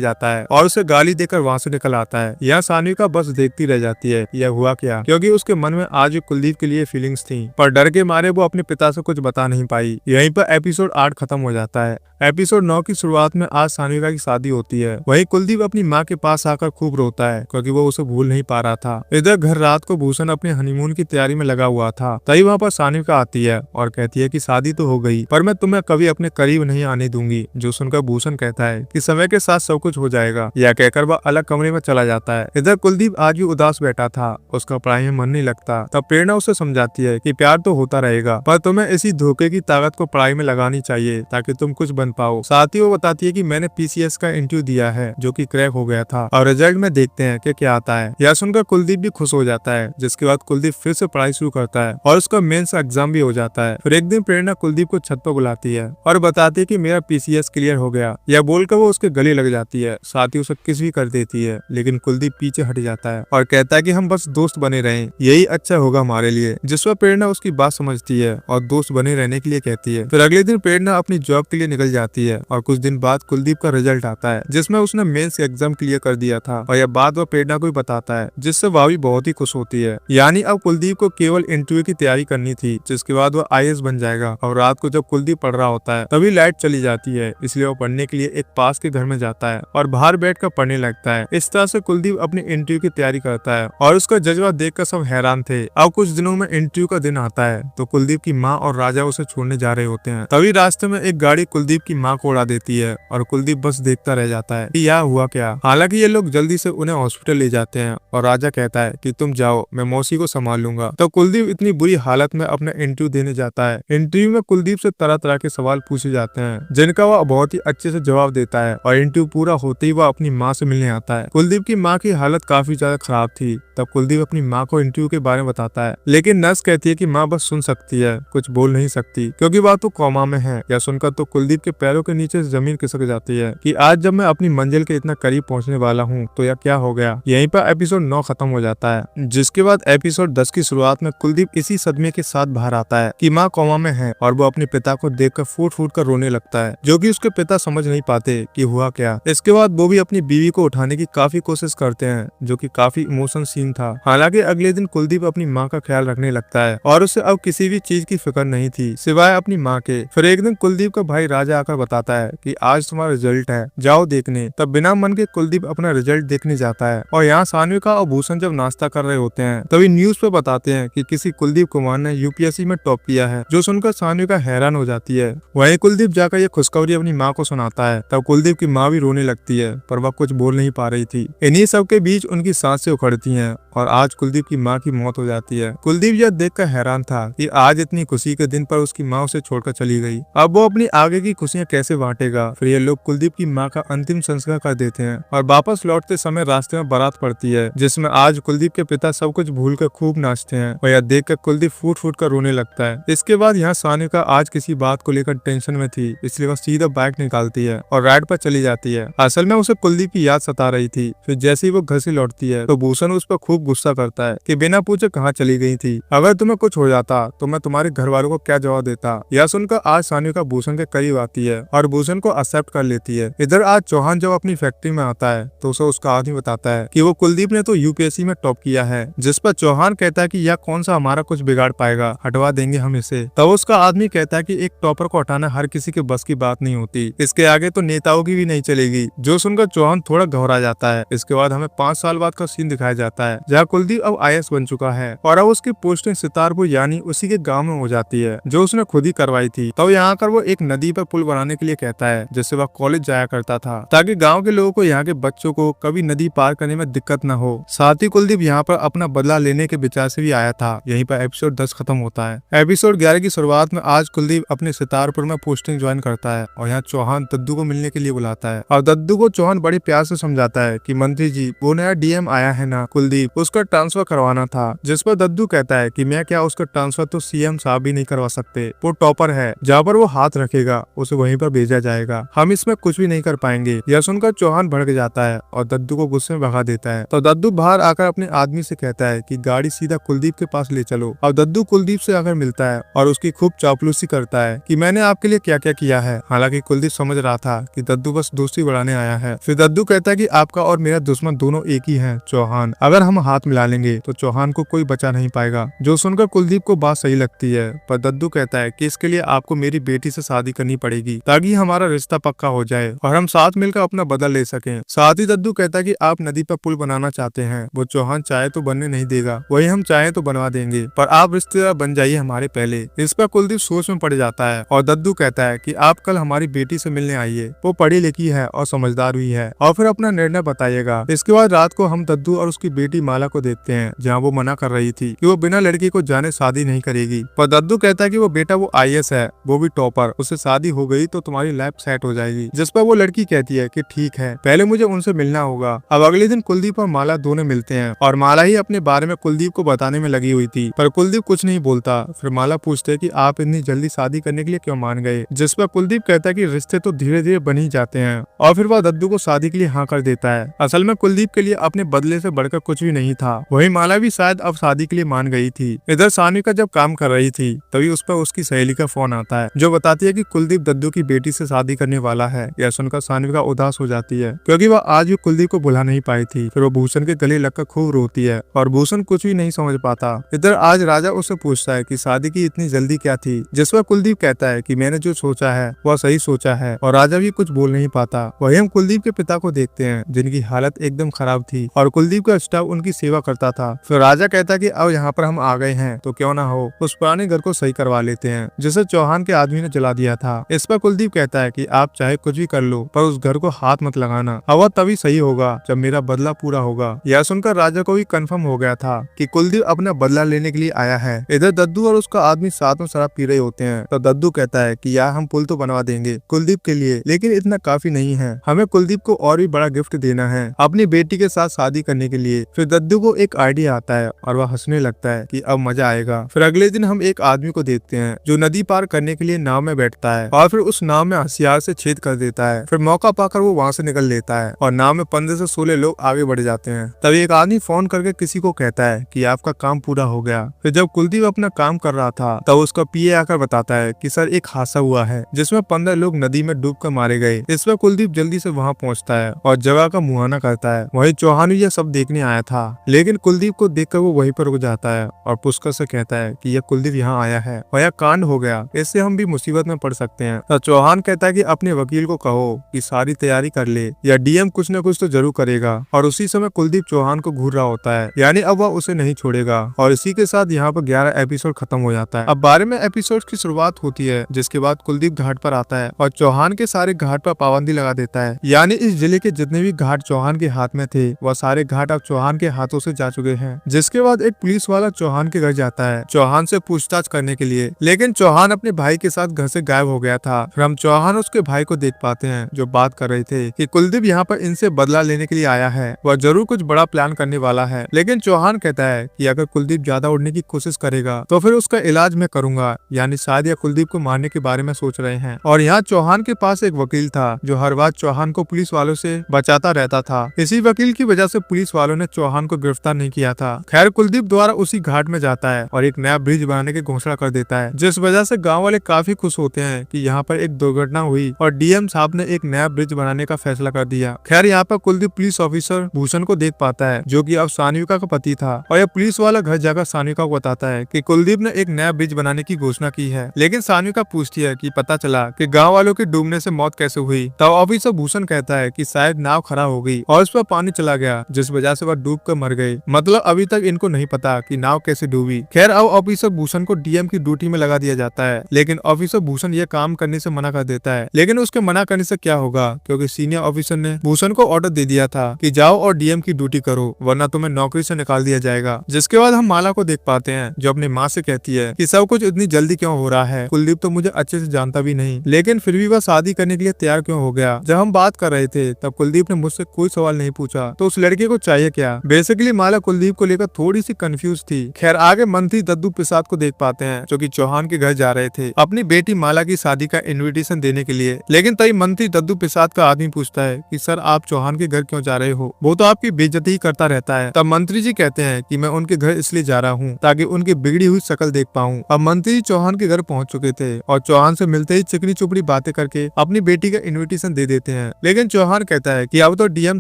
जाता है और उसे गाली देकर वहाँ से निकल आता है। यहाँ सानिका बस देखती रह जाती है यह हुआ क्या, क्योंकि उसके मन में आज भी कुलदीप के लिए फीलिंग्स थी, पर डर के मारे वो अपने पिता से कुछ बता नहीं पाई। यहीं पर एपिसोड 8 खत्म हो जाता है। एपिसोड 9 की शुरुआत में आज सानिका की शादी होती है। वहीं कुलदीप अपनी माँ के पास आकर खूब रोता है क्योंकि वो उसे भूल नहीं पा रहा था। इधर घर रात को भूषण अपने हनीमून की तैयारी में लगा हुआ था। तभी वहाँ पर सानिका आती है और कहती है कि शादी तो हो गई, पर मैं तुम्हें कभी अपने करीब नहीं आने दूंगी। जो सुनकर भूषण कहता है कि समय के साथ सब कुछ हो जाएगा। यह कहकर वह अलग कमरे में चला जाता है। इधर कुलदीप आज भी उदास बैठा था, उसका पढ़ाई में मन नहीं लगता। तब प्रेरणा उसे समझाती है कि प्यार तो होता रहेगा, पर तुम्हें इसी धोखे की ताकत को पढ़ाई में लगानी चाहिए ताकि तुम कुछ बन पाओ। साथ ही वो बताती है कि मैंने पीसीएस का इंटरव्यू दिया है जो कि क्रैक हो गया था और रिजल्ट में देखते हैं कि क्या आता है। यह सुनकर कुलदीप भी खुश हो जाता है, जिसके बाद कुलदीप फिर से पढ़ाई शुरू करता है और उसका मेंस एग्जाम भी हो जाता है। फिर एक दिन प्रेरणा कुलदीप को छत पर बुलाती है और बताती है कि मेरा पीसीएस क्लियर हो गया। यह बोलकर वो उसके गले लग जाती है, साथ ही उसे किस भी कर देती है, लेकिन कुलदीप पीछे हट जाता है और कहता है कि हम बस दोस्त बने रहें, यही अच्छा होगा हमारे लिए। जिस पर प्रेरणा उसकी बात समझती है और दोस्त बने रहने के लिए कहती है। फिर अगले दिन प्रेरणा अपनी जॉब के लिए निकल जाती है और कुछ दिन बाद कुलदीप का रिजल्ट आता है जिसमें उसने मेंस एग्जाम क्लियर कर दिया था और यह बात वह प्रेरणा को भी बताता है, जिससे वह भी बहुत ही खुश होती है। यानी अब कुलदीप को केवल इंटरव्यू की तैयारी करनी थी, जिसके बाद वह आईएएस बन जाएगा। और रात को जब कुलदीप पढ़ रहा होता है तभी लाइट चली जाती है, इसलिए वो पढ़ने के लिए एक पास के घर में जाता है और बाहर बैठकर पढ़ने लगता है। इस तरह से कुलदीप अपनी इंटरव्यू की तैयारी करता है और उसका जज्बा देखकर सब हैरान थे। अब कुछ दिनों में इंटरव्यू का दिन आता है तो कुलदीप की माँ और राजा उसे छोड़ने जा रहे होते हैं। तभी रास्ते में एक गाड़ी कुलदीप की माँ को उड़ा देती है और कुलदीप बस देखता रह जाता है कि यह हुआ क्या। हालांकि ये लोग जल्दी से उन्हें हॉस्पिटल ले जाते हैं और राजा कहता है कि तुम जाओ, मैं मौसी को संभाल लूंगा। तो कुलदीप इतनी बुरी हालत में अपना इंटरव्यू देने जाता है। इंटरव्यू में कुलदीप से तरह तरह के सवाल पूछे जाते हैं जिनका वह बहुत ही अच्छे से जवाब देता है और इंटरव्यू पूरा होते ही वह अपनी माँ से मिलने आता है। कुलदीप की माँ की हालत काफी ज्यादा खराब थी। तब कुलदीप अपनी माँ को इंटरव्यू के बारे में बताता है, लेकिन नर्स कहती है कि माँ बस सुन सकती है, कुछ बोल नहीं सकती क्योंकि वह तो कोमा में है। यह सुनकर तो कुलदीप के पैरों के नीचे जमीन खिसक जाती है कि आज जब मैं अपनी मंजिल के इतना करीब पहुंचने वाला हूं तो यह क्या हो गया। यहीं पर एपिसोड 9 खत्म हो जाता है, जिसके बाद एपिसोड 10 की शुरुआत में कुलदीप इसी सदमे के साथ बाहर आता है कि माँ कोमा में है और वो अपने पिता को देखकर फूट फूट कर रोने लगता है, जो कि उसके पिता समझ नहीं पाते कि हुआ क्या। इसके बाद वो भी अपनी बीवी को उठाने की काफी कोशिश करते हैं, जो कि काफी इमोशनल सीन था। हालांकि अगले दिन कुलदीप अपनी माँ का ख्याल रखने लगता है और उसे अब किसी भी चीज की फिक्र नहीं थी सिवाय अपनी माँ के। फिर एक दिन कुलदीप का भाई राजा आकर बताता है कि आज तुम्हारा रिजल्ट है, जाओ देखने। तब बिना मन के कुलदीप अपना रिजल्ट देखने जाता है और यहाँ सानिका और भूषण जब नाश्ता कर रहे होते हैं तभी न्यूज पे बताते हैं कि किसी कुलदीप कुमार ने यूपीएससी में टॉप किया है, जो सुनकर सानिका हैरान हो जाती है। वहीं कुलदीप जाकर ये खुशखबरी अपनी माँ को सुनाता है। तब कुलदीप की माँ भी रोने लगती है, पर वह कुछ बोल नहीं पा रही थी। इन्हीं सब के बीच उनकी सांसें उखड़ती हैं और आज कुलदीप की माँ की मौत हो जाती है। कुलदीप यह देखकर हैरान था कि आज इतनी खुशी के दिन पर उसकी माँ उसे छोड़कर चली गई। अब वो अपनी आगे की खुशियाँ कैसे बांटेगा। फिर ये लोग कुलदीप की माँ का अंतिम संस्कार कर देते हैं और वापस लौटते समय रास्ते में बारात पड़ती है, जिसमें आज कुलदीप के पिता सब कुछ भूल कर खूब नाचते हैं और यह देखकर कुलदीप फूट फूट कर रोने लगता है। इसके बाद यहाँ सानिका आज किसी बात को लेकर टेंशन में थी, इसलिए वह सीधा बाइक निकालती है और राइड पर चली जाती है। असल में उसे कुलदीप की याद सता रही थी। फिर जैसे ही वो घर से लौटती है तो भूषण उस पर खूब गुस्सा करता है कि बिना पूछे कहाँ चली गई थी, अगर तुम्हें कुछ हो जाता तो मैं तुम्हारे घर वालों को क्या जवाब देता। यह सुनकर आज सानिका भूषण के करीब आती है और भूषण को एक्सेप्ट कर लेती है। इधर आज चौहान जब अपनी फैक्ट्री में आता है तो उसे उसका आदमी बताता है कि वो कुलदीप ने तो यूपीएससी में टॉप किया है, जिस पर चौहान कहता है कि यह कौन सा हमारा कुछ बिगाड़ पाएगा, हटवा देंगे हम इसे। तब उसका आदमी कहता है कि एक टॉपर को हटाना हर किसी के बस की बात नहीं होती, इसके आगे तो नेताओं की भी नहीं चलेगी। जो सुनकर चौहान थोड़ा घबरा जाता है। इसके बाद हमें 5 साल बाद का सीन दिखाया जाता है जहाँ कुलदीप अब आईएएस बन चुका है और अब उसकी पोस्टिंग सितारपुर यानी उसी के गाँव में हो जाती है, जो उसने खुद ही करवाई थी। तो यहाँ आकर वो एक नदी पर पुल बनाने के लिए कहता है, जिससे वह कॉलेज जाया करता था ताकि गाँव के लोगों को यहाँ के बच्चों को कभी नदी पार करने में दिक्कत न हो। साथ ही कुलदीप यहाँ पर अपना बदला लेने के विचार से भी आया था। यहीं पर एपिसोड 10 खत्म होता है। एपिसोड 11 की शुरुआत में आज कुलदीप अपने सितारपुर में पोस्टिंग ज्वाइन करता है और यहाँ चौहान दद्दू को मिलने के लिए बुलाता है और दद्दू को चौहान बड़े प्यार से समझाता है कि मंत्री जी वो नया डीएम आया है ना कुलदीप, उसका ट्रांसफर करवाना था। जिस पर दद्दू कहता है कि मैं क्या उसका ट्रांसफर तो सीएम साहब भी नहीं करवा सकते, वो टॉपर है, जहाँ पर वो हाथ रखेगा उसे वहीं पर भेजा जाएगा, हम इसमें कुछ भी नहीं कर पाएंगे। यह सुनकर चौहान भड़क जाता है और दद्दू को गुस्से में भगा देता है। तो दद्दू बाहर आकर अपने आदमी से कहता है कि गाड़ी सीधा कुलदीप के पास ले चलो। और दद्दू कुलदीप से आकर मिलता है और उसकी खूब चापलूसी करता है कि मैंने आपके के लिए क्या क्या किया है। हालांकि कुलदीप समझ रहा था कि दद्दू बस दोस्ती बढ़ाने आया है। फिर दद्दू कहता है कि आपका और मेरा दुश्मन दोनों एक ही है, चौहान। अगर हम हाथ मिला लेंगे तो चौहान को कोई बचा नहीं पाएगा। जो सुनकर कुलदीप को बात सही लगती है, पर दद्दू कहता है कि इसके लिए आपको मेरी बेटी से शादी करनी पड़ेगी ताकि हमारा रिश्ता पक्का हो जाए और हम साथ मिलकर अपना बदला ले सकें। साथ ही दद्दू कहता है कि आप नदी पर पुल बनाना चाहते हैं, वो चौहान चाहे तो बनने नहीं देगा, वही हम चाहे तो बनवा देंगे, पर आप रिश्तेदार बन जाइए हमारे पहले। इस पर कुलदीप सोच में पड़ जाता है और दद्दू कहता है कि आप कल हमारी बेटी से मिलने आइए, वो पढ़ी लिखी है और समझदार भी है, और फिर अपना निर्णय बताइएगा। इसके बाद रात को हम दद्दू और उसकी बेटी माला को देखते हैं, जहाँ वो मना कर रही थी कि वो बिना लड़की को जाने शादी नहीं करेगी। पर दद्दू कहता है कि वो बेटा वो IAS है, वो भी टॉपर, उससे शादी हो गई तो तुम्हारी लाइफ सेट हो जाएगी। जिस पर वो लड़की कहती है कि ठीक है, पहले मुझे उनसे मिलना होगा। अब अगले दिन कुलदीप और माला दोनों मिलते हैं और माला ही अपने बारे में कुलदीप को बताने में लगी हुई थी, पर कुलदीप कुछ नहीं बोलता। फिर माला पूछते है कि आप इतनी जल्दी शादी करने के लिए क्यों मान गए। जिस पर कुलदीप कहता है कि रिश्ते तो धीरे धीरे बन ही जाते हैं, और फिर वह दद्दू को शादी के लिए हाँ कर देता है। असल में कुलदीप के लिए अपने बदले से बढ़कर कुछ भी नहीं था। वही माला भी शायद अब शादी के लिए मान गई थी। इधर सान्विका जब काम कर रही थी तभी उस पर उसकी सहेली का फोन आता है, जो बताती है कि कुलदीप दद्दू की बेटी से शादी करने वाला है। यह सुनकर सान्विका उदास हो जाती है, क्योंकि वह आज भी कुलदीप को भुला नहीं पाई थी। फिर वो भूषण के गले लगकर खूब रोती है और भूषण कुछ भी नहीं समझ पाता। इधर आज राजा उससे पूछता है कि शादी की इतनी जल्दी क्या थी, जिस पर कुलदीप कहता है कि मैंने जो सोचा है वह सही सोचा है, और राजा भी कुछ बोल नहीं पाता। वही हम कुलदीप के पिता को देखते हैं, जिनकी हालत एकदम खराब थी और कुलदीप का स्टाफ उनकी सेवा करता था। फिर राजा कहता है कि अब यहाँ पर हम आ गए हैं तो क्यों ना हो उस पुराने घर को सही करवा लेते हैं, जिसे चौहान के आदमी ने जला दिया था। इस पर कुलदीप कहता है कि आप चाहे कुछ भी कर लो, पर उस घर को हाथ मत लगाना, वह तभी सही होगा जब मेरा बदला पूरा होगा। यह सुनकर राजा को भी कंफर्म हो गया था कि कुलदीप अपना बदला लेने के लिए आया है। इधर दद्दू और उसका आदमी साथ में शराब पी रहे होते हैं, तो दद्दू कहता है कि यार हम पुल तो बनवा देंगे कुलदीप के लिए, लेकिन इतना काफी नहीं है, हमें कुलदीप को और भी बड़ा गिफ्ट देना है अपनी बेटी के साथ शादी करने के लिए। फिर दद्दू को एक आइडिया आता है और वह हंसने लगता है कि अब मजा आएगा। फिर अगले दिन हम एक आदमी को देखते हैं जो नदी पार करने के लिए नाव में बैठता है और फिर उस नाव में हथियार से छेद कर देता है। फिर मौका पाकर वो वहाँ से निकल लेता है और नाव में 15 से 16 लोग आगे बढ़ जाते हैं। तभी एक आदमी फोन करके किसी को कहता है कि आपका काम पूरा हो गया। फिर जब कुलदीप अपना काम कर रहा था तब उसका PA आकर बताता है कि सर एक हादसा हुआ है जिसमें 15 लोग नदी में डूब कर मारे गए। इस पर कुलदीप जल्दी से वहाँ पहुँचता है और जगह का मुहाना करता है। वही चौहान भी यह सब देखने आया था, लेकिन कुलदीप को देखकर वो वहीं पर रुक जाता है और पुष्कर से कहता है कि यह कुलदीप यहाँ आया है और यह कांड हो गया, इससे हम भी मुसीबत में पड़ सकते हैं। तो चौहान कहता है कि अपने वकील को कहो कि सारी तैयारी कर ले, या DM कुछ न कुछ तो जरूर करेगा। और उसी समय कुलदीप चौहान को घूर रहा होता है, यानी अब वह उसे नहीं छोड़ेगा। और इसी के साथ यहाँ पर 11 एपिसोड खत्म हो जाता है। अब 12वें एपिसोड की शुरुआत होती है, जिसके बाद कुलदीप घाट पर आता है और चौहान के सारे घाट पर पाबंदी लगा देता है, यानी इस जिले के जितने भी घाट चौहान के हाथ में थे वह सारे घाट अब चौहान के हाथों से जा चुके हैं। जिसके बाद एक पुलिस वाला चौहान के घर जाता है चौहान से पूछताछ करने के लिए, लेकिन चौहान अपने भाई के साथ घर से गायब हो गया था। फिर हम चौहान उसके भाई को देख पाते हैं जो बात कर रहे थे कि कुलदीप यहाँ पर इनसे बदला लेने के लिए आया है, वह जरूर कुछ बड़ा प्लान करने वाला है। लेकिन चौहान कहता है कि अगर कुलदीप ज्यादा उड़ने की कोशिश करेगा तो फिर उसका इलाज मैं करूंगा, यानी शायद यह कुलदीप को मारने के बारे में सोच रहे हैं। और यहाँ चौहान के पास एक वकील था जो हर बार चौहान को पुलिस वालों से बचाता रहता था। इसी वकील की वजह से पुलिस वालों ने चौहान को गिरफ्तार नहीं किया था। खैर कुलदीप द्वारा उसी घाट में जाता है और एक नया ब्रिज बनाने की घोषणा कर देता है, जिस वजह से गाँव वाले काफी खुश होते हैं कि यहाँ पर एक दुर्घटना हुई और DM साहब ने एक नया ब्रिज बनाने का फैसला कर दिया। खैर यहाँ पर कुलदीप पुलिस ऑफिसर भूषण को देख पाता है, जो कि अब सान्विका का पति था, और यह पुलिस वाला घर जाकर सान्विका को बताता है कि कुलदीप ने एक नया ब्रिज बनाने की घोषणा की है। लेकिन सान्विका पूछती है कि पता चला कि गाँव वालों के डूबने से मौत कैसे हुई। तब ऑफिसर भूषण कहता है कि शायद नाव खराब हो गई और उस पर पानी चला गया, जिस वजह से वह डूब कर मर गए। मतलब अभी तक इनको नहीं पता कि नाव कैसे डूबी। खैर अब ऑफिसर भूषण को DM की ड्यूटी में लगा दिया जाता है, लेकिन ऑफिसर भूषण यह काम करने से मना कर देता है। लेकिन उसके मना करने से क्या होगा, क्योंकि सीनियर ऑफिसर ने भूषण को ऑर्डर दे दिया था कि जाओ और DM की ड्यूटी करो, वरना तुम्हें नौकरी से निकाल दिया जाएगा। जिसके बाद हम माला को देख पाते हैं जो अपनी माँ से कहती है कि सब कुछ इतनी जल्दी क्यों हो रहा है, कुलदीप तो मुझे अच्छे से जानता भी नहीं, लेकिन फिर भी वह शादी करने के लिए तैयार क्यों हो गया। जब हम बात कर रहे थे तब कुलदीप ने मुझसे कोई सवाल नहीं पूछा, तो उस लड़के को चाहिए क्या। बेसिकली माला कुलदीप को लेकर थोड़ी सी कंफ्यूज थी। खैर आगे मंत्री दद्दू प्रसाद को देख पाते हैं जो कि चौहान के घर जा रहे थे अपनी बेटी माला की शादी का इनविटेशन देने के लिए। लेकिन तभी मंत्री दद्दू प्रसाद का आदमी पूछता है कि सर आप चौहान के घर क्यों जा रहे हो, वो तो आपकी बेइज्जती ही करता रहता है। तब मंत्री जी कहते हैं कि मैं उनके घर इसलिए जा रहा हूँ ताकि उनकी बिगड़ी हुई शक्ल देख पाऊँ। अब मंत्री चौहान के घर पहुँच चुके थे और चौहान से मिलते ही चिकनी चुपड़ी बातें करके अपनी बेटी का इनविटेशन दे देते हैं। लेकिन चौहान कहता है कि अब तो डीएम